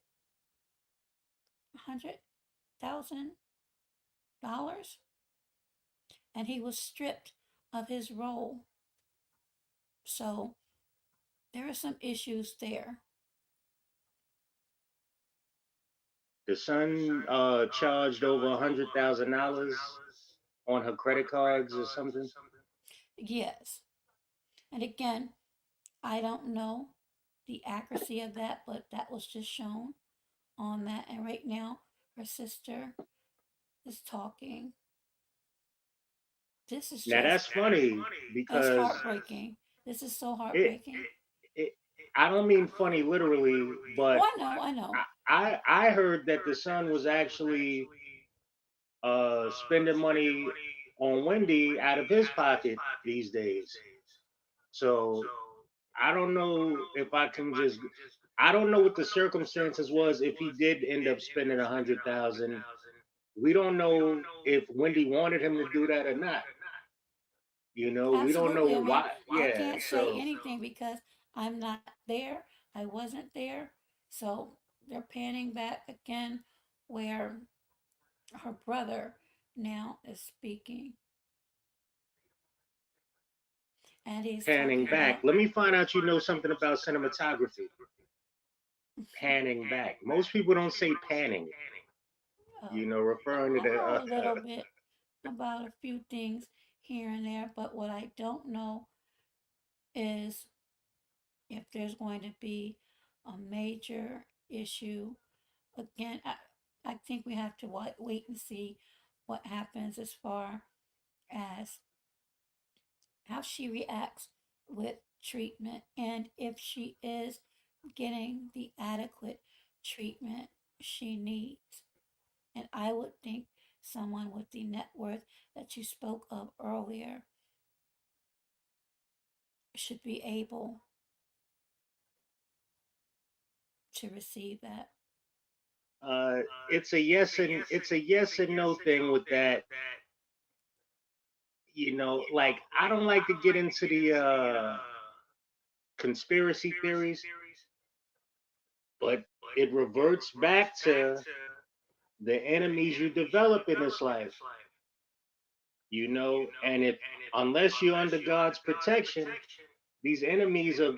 A: and he was stripped of his role. So there are some issues there.
B: The son charged over $100,000 on her credit cards or something.
A: Yes. And again, I don't know the accuracy of that, but that was just shown on that. And right now, her sister is talking. This is
B: Now
A: just,
B: that's funny
A: that's
B: because
A: heartbreaking. This is so
B: it,
A: heartbreaking.
B: it I don't mean funny literally,
A: Oh,
B: but
A: I know.
B: I heard that the son was actually spending money on Wendy out of his pocket these days. So I don't know if I can just. I don't know what the circumstances was if he did end up spending 100,000. We don't know if Wendy wanted him to do that or not. You know, we don't know
A: Absolutely. I mean,
B: why.
A: I
B: Yeah,
A: can't say
B: so
A: anything because I'm not there. I wasn't there. So they're panning back again where her brother now is speaking and he's
B: panning
A: talking
B: back.
A: about.
B: Let me find out you know something about cinematography. panning back. Most people don't say panning, referring to
A: I
B: the.
A: know a little bit about a few things here and there, but what I don't know is if there's going to be a major issue. Again, I think we have to wait and see what happens as far as how she reacts with treatment and if she is getting the adequate treatment she needs. And I would think someone with the net worth that you spoke of earlier should be able to receive that.
B: It's a yes and no thing with that. Like I don't like to get into the conspiracy theories, but it reverts back to the enemies you develop in this life. And if unless you're under God's protection, these enemies of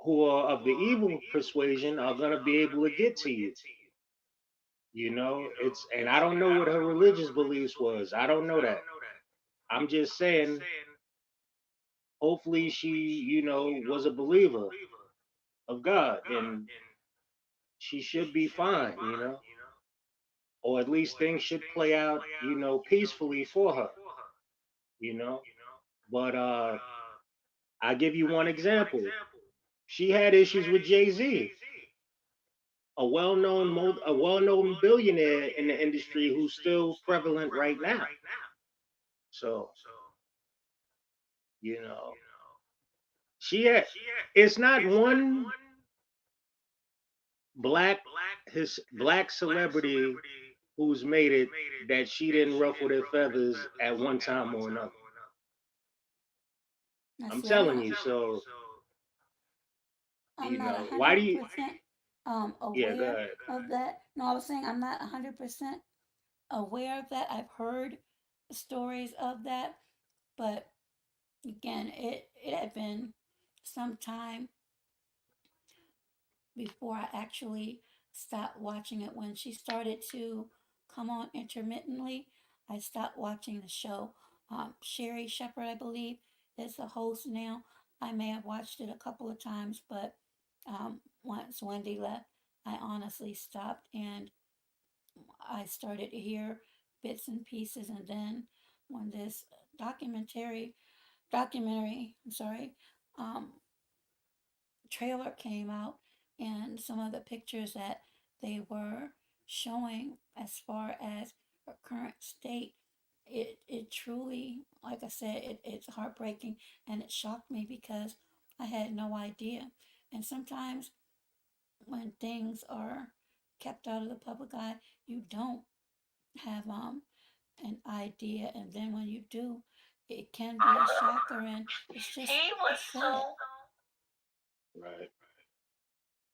B: who are of the evil persuasion are gonna be able to get to you. It's and I don't know what her religious beliefs was. I don't know that. I'm just saying, hopefully she, was a believer of God and she should be fine. Or at least things should play out, peacefully for her, you know. But I'll give you one example. She had issues with Jay-Z, a well-known billionaire in the industry who's still prevalent right now. So, you know, she had, it's not one black his black celebrity who's made it that she didn't ruffle their feathers at one time or another.
A: Now,
B: I'm
A: see, I'm
B: telling
A: not,
B: you. So,
A: I'm not a
B: why do
A: hundred
B: you?
A: percent
B: Yeah, go
A: aware
B: ahead.
A: of that. No, I was saying I'm not 100% aware of that. I've heard stories of that, but again, it had been some time before I actually stopped watching it. When she started to come on intermittently, I stopped watching the show. Sherry Shepherd, I believe, is the host now. I may have watched it a couple of times, but once Wendy left, I honestly stopped and I started to hear bits and pieces. And then when this I'm sorry, um, trailer came out and some of the pictures that they were showing as far as her current state, it truly, like I said, it's heartbreaking and it shocked me because I had no idea. And sometimes when things are kept out of the public eye, you don't have an idea, and then when you do, it can be a shocker, and it's sad.
B: Right,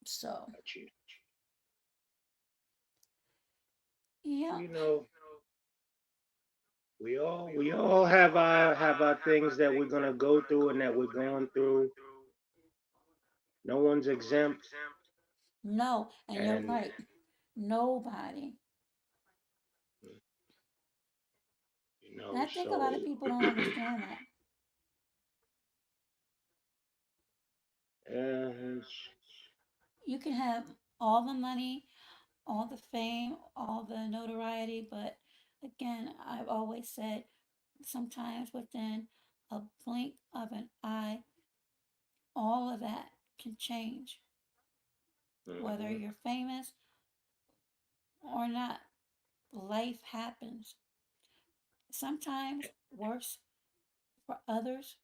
A: So
B: got you.
A: yeah.
B: You know, we all have our things that we're gonna go through and that we're going through. No one's exempt,
A: No, and you're
B: and
A: right. Nobody. And I think a lot of
B: so
A: people don't understand that.
B: it's-
A: You can have all the money, all the fame, all the notoriety, but again, I've always said sometimes within a blink of an eye, all of that can change. Whether
B: mhm,
A: you're famous or not, life happens. Sometimes worse for others.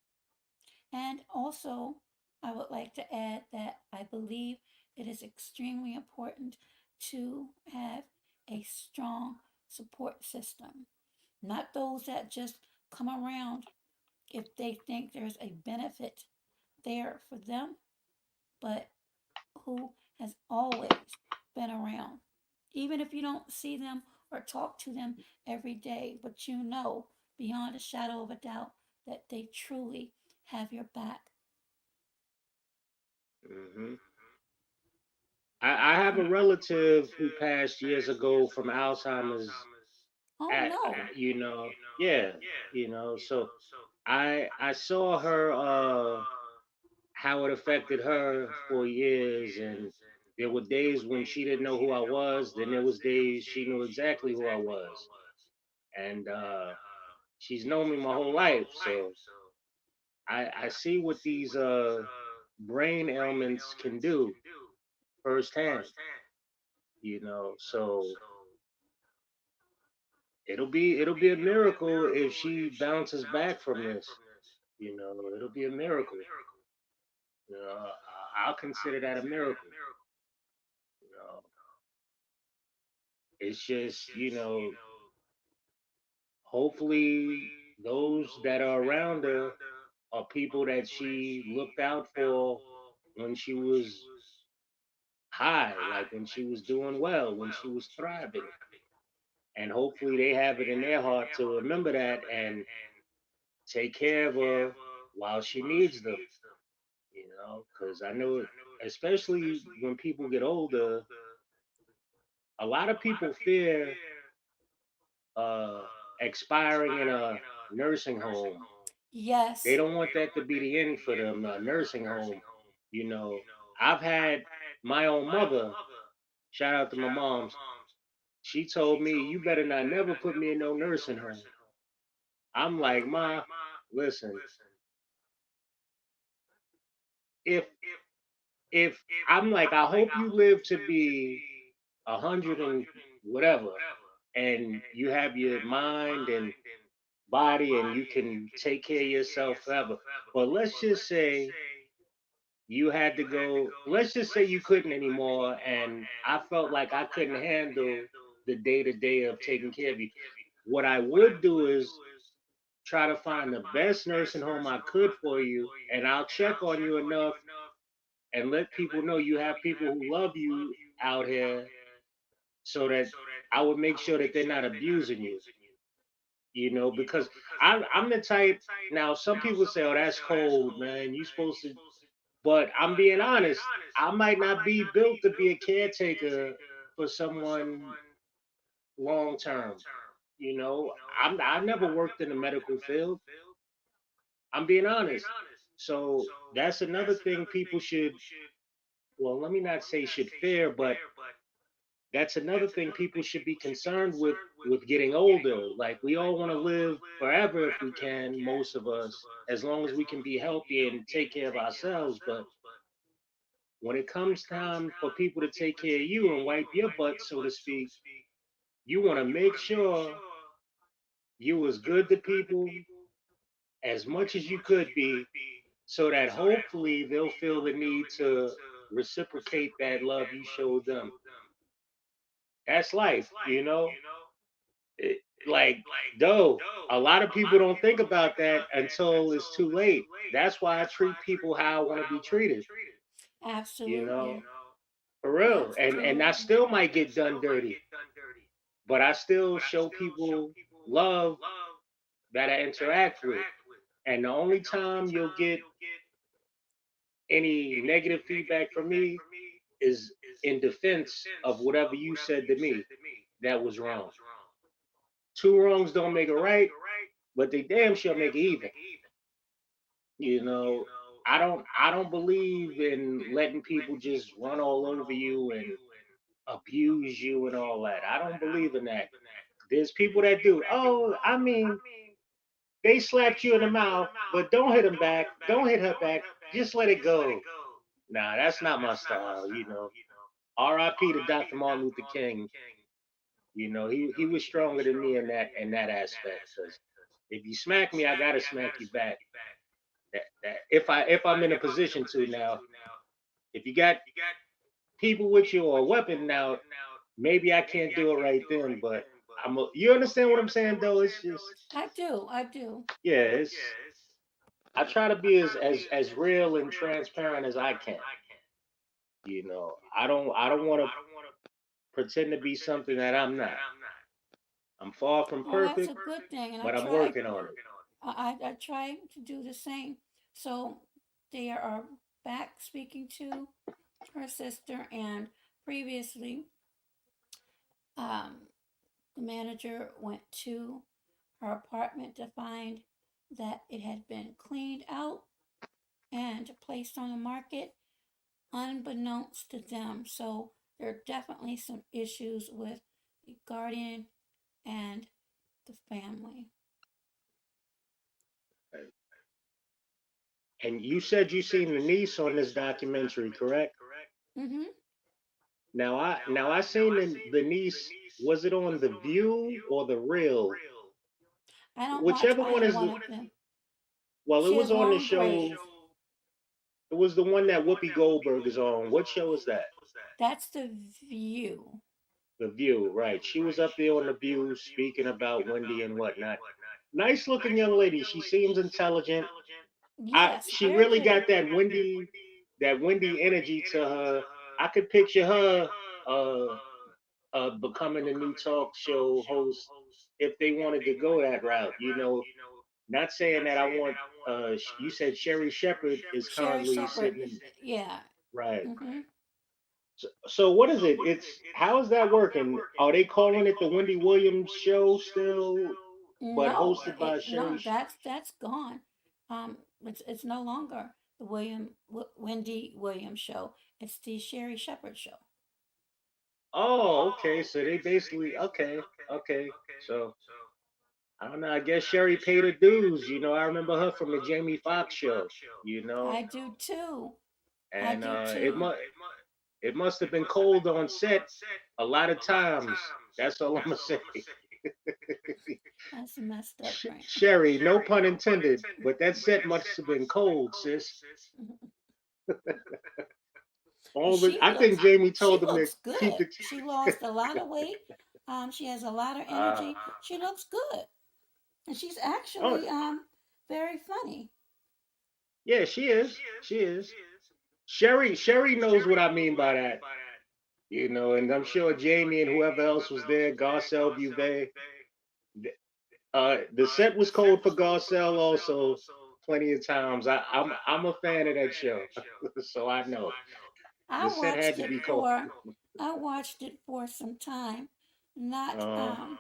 A: And also, I would like to add that I believe it is extremely important to have a strong support system. Not those that just come around if they think there's a benefit there for them, but who has always been around. Even if you don't see them or talk to them every day, but you know beyond a shadow of a doubt that they truly have your back.
B: mhm. I have a relative who passed years ago from Alzheimer's.
A: Oh no.
B: Yeah, So I saw her how it affected her for years, and there were days when she didn't know who I was. Then there was days she knew exactly who I was, and she's known me my whole life. So I see what these brain ailments can do firsthand. So it'll be a miracle if she bounces back from this. It'll be a miracle. I'll consider that a miracle. You know, it's just hopefully those that are around her are people that she looked out for when she was high, like when she was doing well, when she was thriving. And hopefully they have it in their heart to remember that and take care of her while she needs them, because I know, especially when people get older, a lot of people fear uh, expiring in a nursing home. They
A: Yes.
B: don't want that to be the end for them, a nursing home. You know, I've had my own mother, shout out to my moms, she told me, you better not never put me in no nursing home. I'm like, Ma, listen, if if I'm like, I hope you live to be 100 and whatever, and you have your mind and body and you can take care of yourself forever. But let's just say you had to go, let's just say you couldn't anymore, and I felt like I couldn't handle the day to day of taking care of you. What I would do is try to find the best nursing home I could for you, and I'll check on you enough and let people know you have people who love you out here so that I would make sure that they're not abusing you, because I'm the type. Now some people say, oh, that's cold, man, you supposed to, but I'm being honest, I might not be built to be a caretaker for someone long term. I never worked in the medical field. I'm being honest. So that's another thing people should, well, let me not say should fear, but that's another thing people should be concerned with getting older. Like we all want to live forever if we can, most of us, as long as we can be healthy and take care of ourselves. But when it comes time for people to take care of you and wipe your butt, so to speak, you want to make sure you was good to people as much as you could be, so that hopefully they'll feel the need to reciprocate that love you showed them. That's life. Like, though, a lot of people don't think about that until it's too late. That's why I treat people how I want to be treated, you know,
A: Absolutely.
B: for real. And I
A: Absolutely.
B: still might get done dirty, but I still show people love that I interact with. And the only time you'll get any negative feedback from me is in defense of whatever you said to me that was wrong. Two wrongs don't make it right, but they damn sure make it even. You know, I don't believe in letting people just run all over you and abuse you and all that. I don't believe in that. There's people that do. Oh, I mean, they slapped you in the mouth, but don't hit them back. Don't hit her back. Just let it go. Nah, that's not my style. R.I.P. to Dr. Martin Luther King. He was stronger than me in that aspect. Because if you smack me, I gotta smack you back. That if I'm in a position to now, if you got people with you or a weapon now, maybe I can't do it right then. But you understand what I'm saying though? It's just
A: I do. I do.
B: yeah, it's I try to be as real and transparent as I can. I don't want to pretend to be something that I'm not. I'm far from
A: Oh, that's a
B: perfect,
A: good thing, and I
B: but I'm
A: try.
B: working on it.
A: I try to do the same. So they are back speaking to her sister, and Previously, um, the manager went to her apartment to find that it had been cleaned out and placed on the market unbeknownst to them. So there are definitely some issues with the guardian and the family.
B: And you said you seen the niece on this documentary, correct?
A: Mm-hmm.
B: Now I seen the niece. Was it on the View or the Real?
A: I don't watch
B: Whichever one
A: either
B: is
A: one
B: the.
A: of them.
B: Well, it
A: She
B: was
A: has
B: on the
A: long
B: show.
A: braids.
B: It was the one that Whoopi Goldberg is on. What show is that?
A: That's the view.
B: The View, right? She was up there on the View speaking about Wendy and whatnot. Nice looking young lady. She seems intelligent.
A: Yes,
B: She
A: very
B: really
A: pretty.
B: got that Wendy energy to her. I could picture her uh becoming a new talk show host if they wanted to go that route. Not saying that I want. You said Sherry Shepherd is
A: Sherry
B: currently
A: Shepherd.
B: sitting in.
A: Yeah.
B: Right.
A: Mm-hmm.
B: So what is it? How is that working? Are they calling it the Wendy Williams show still, but
A: No,
B: hosted by Sherry?
A: that's gone. It's no longer the Wendy Williams show. It's the Sherry Shepherd show.
B: Oh, okay. So they basically okay. So I don't know. I guess Sherry paid her dues. I remember her from the Jamie Foxx show. You know,
A: I do too. I
B: and
A: do
B: it
A: too.
B: must have been cold on set a lot of times. That's all I'm gonna say.
A: That's messed up, right?
B: Sherry, no pun intended, but that set must have been cold, sis.
A: But
B: I think Jamie
A: she
B: told them to
A: looks
B: keep
A: good.
B: the.
A: She lost a lot of weight. She has a lot of
B: Uh,
A: energy. She looks good, and she's
B: oh,
A: actually very funny.
B: yeah, she is. She is. Sherry knows what I mean by that. And I'm sure Jamie and whoever else was there, Garcelle Beauvais. The set was cold for Garcelle also plenty of times. I'm a fan of that show, so I know
A: I
B: the set
A: watched
B: had to
A: it
B: be cold.
A: for I watched it for some time, not
B: Uh,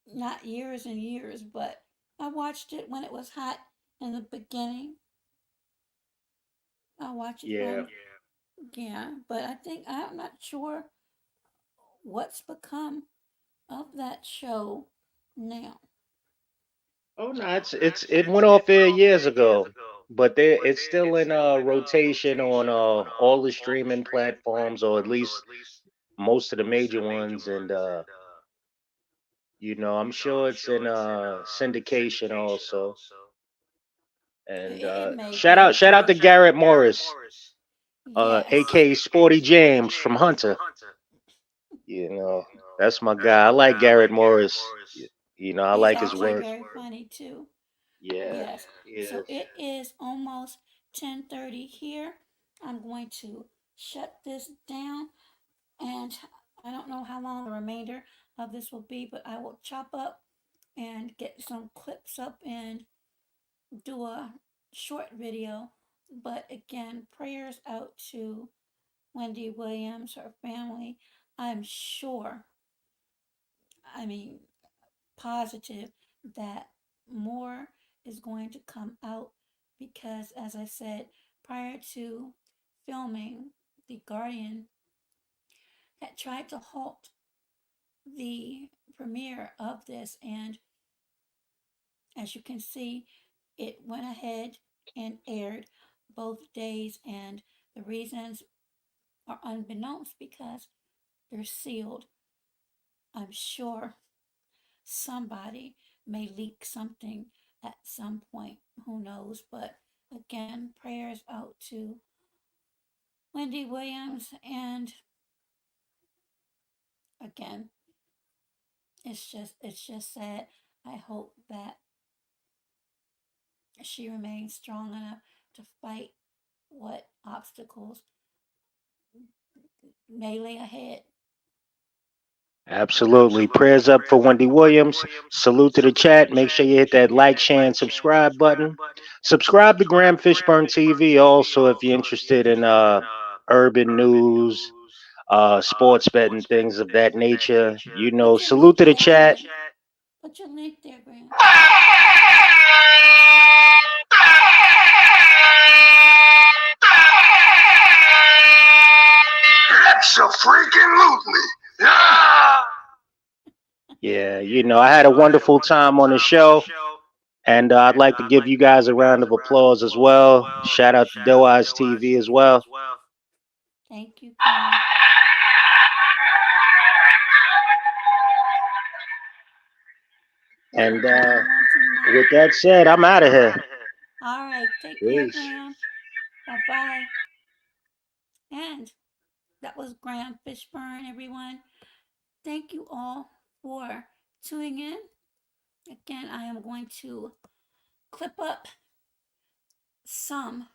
A: not years and years, but I watched it when it was hot in the beginning. I watched it
B: yeah.
A: from yeah, but I'm not sure what's become of that show now.
B: Oh no, it went off air years ago, but it's still in rotation on all the streaming platforms, or at least most of the major ones, and I'm sure it's in syndication also. And
A: It may be.
B: shout out to Garrett Morris,
A: Yes.
B: aka Sporty James from Hunter. You know, that's my guy. I like Garrett Morris. I
A: He's
B: like his
A: actually
B: work.
A: very funny too.
B: Yeah,
A: Yes.
B: he
A: So
B: is.
A: it is almost 10:30 here. I'm going to shut this down, and I don't know how long the remainder of this will be, but I will chop up and get some clips up and do a short video. But again, prayers out to Wendy Williams, her family. I'm sure, I mean, positive that more is going to come out because, as I said, prior to filming, The Guardian had tried to halt the premiere of this, and as you can see, it went ahead and aired both days, and the reasons are unbeknownst because they're sealed. I'm sure somebody may leak something at some point. Who knows? But again, prayers out to Wendy Williams. And again, it's just sad. I hope that she remains strong enough to fight what obstacles may lay ahead.
B: Absolutely. Prayers up for Wendy Williams. Salute to the chat. Make sure you hit that like, share, and subscribe button. Subscribe to Graham Fishburne TV also if you're interested in urban news, sports betting, things of that nature.
A: Put your
B: Salute
A: link
B: to the
A: there,
B: chat.
A: Graham. Put your link there, Graham.
C: Absolutely. Yeah.
B: Yeah, I had a wonderful time on the show, and I'd like to give you guys a round of applause as well. Shout out to DoeEyes TV as well.
A: Thank you, Graham. Thank
B: And
A: you, everyone, tonight.
B: with that said, I'm out of here.
A: All right. Take care,
B: Peace.
A: Graham. Bye bye. And that was Graham Fishburne, everyone. Thank you all for tuning in. Again, I am going to clip up some,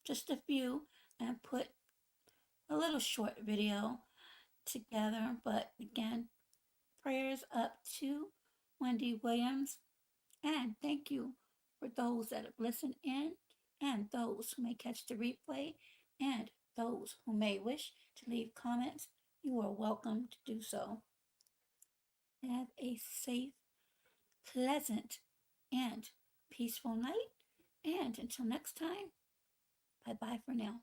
A: just a few, and put a little short video together. But again, prayers up to Wendy Williams. And thank you for those that have listened in, and those who may catch the replay, and those who may wish to leave comments. You are welcome to do so. Have a safe, pleasant, and peaceful night. And until next time, bye bye for now.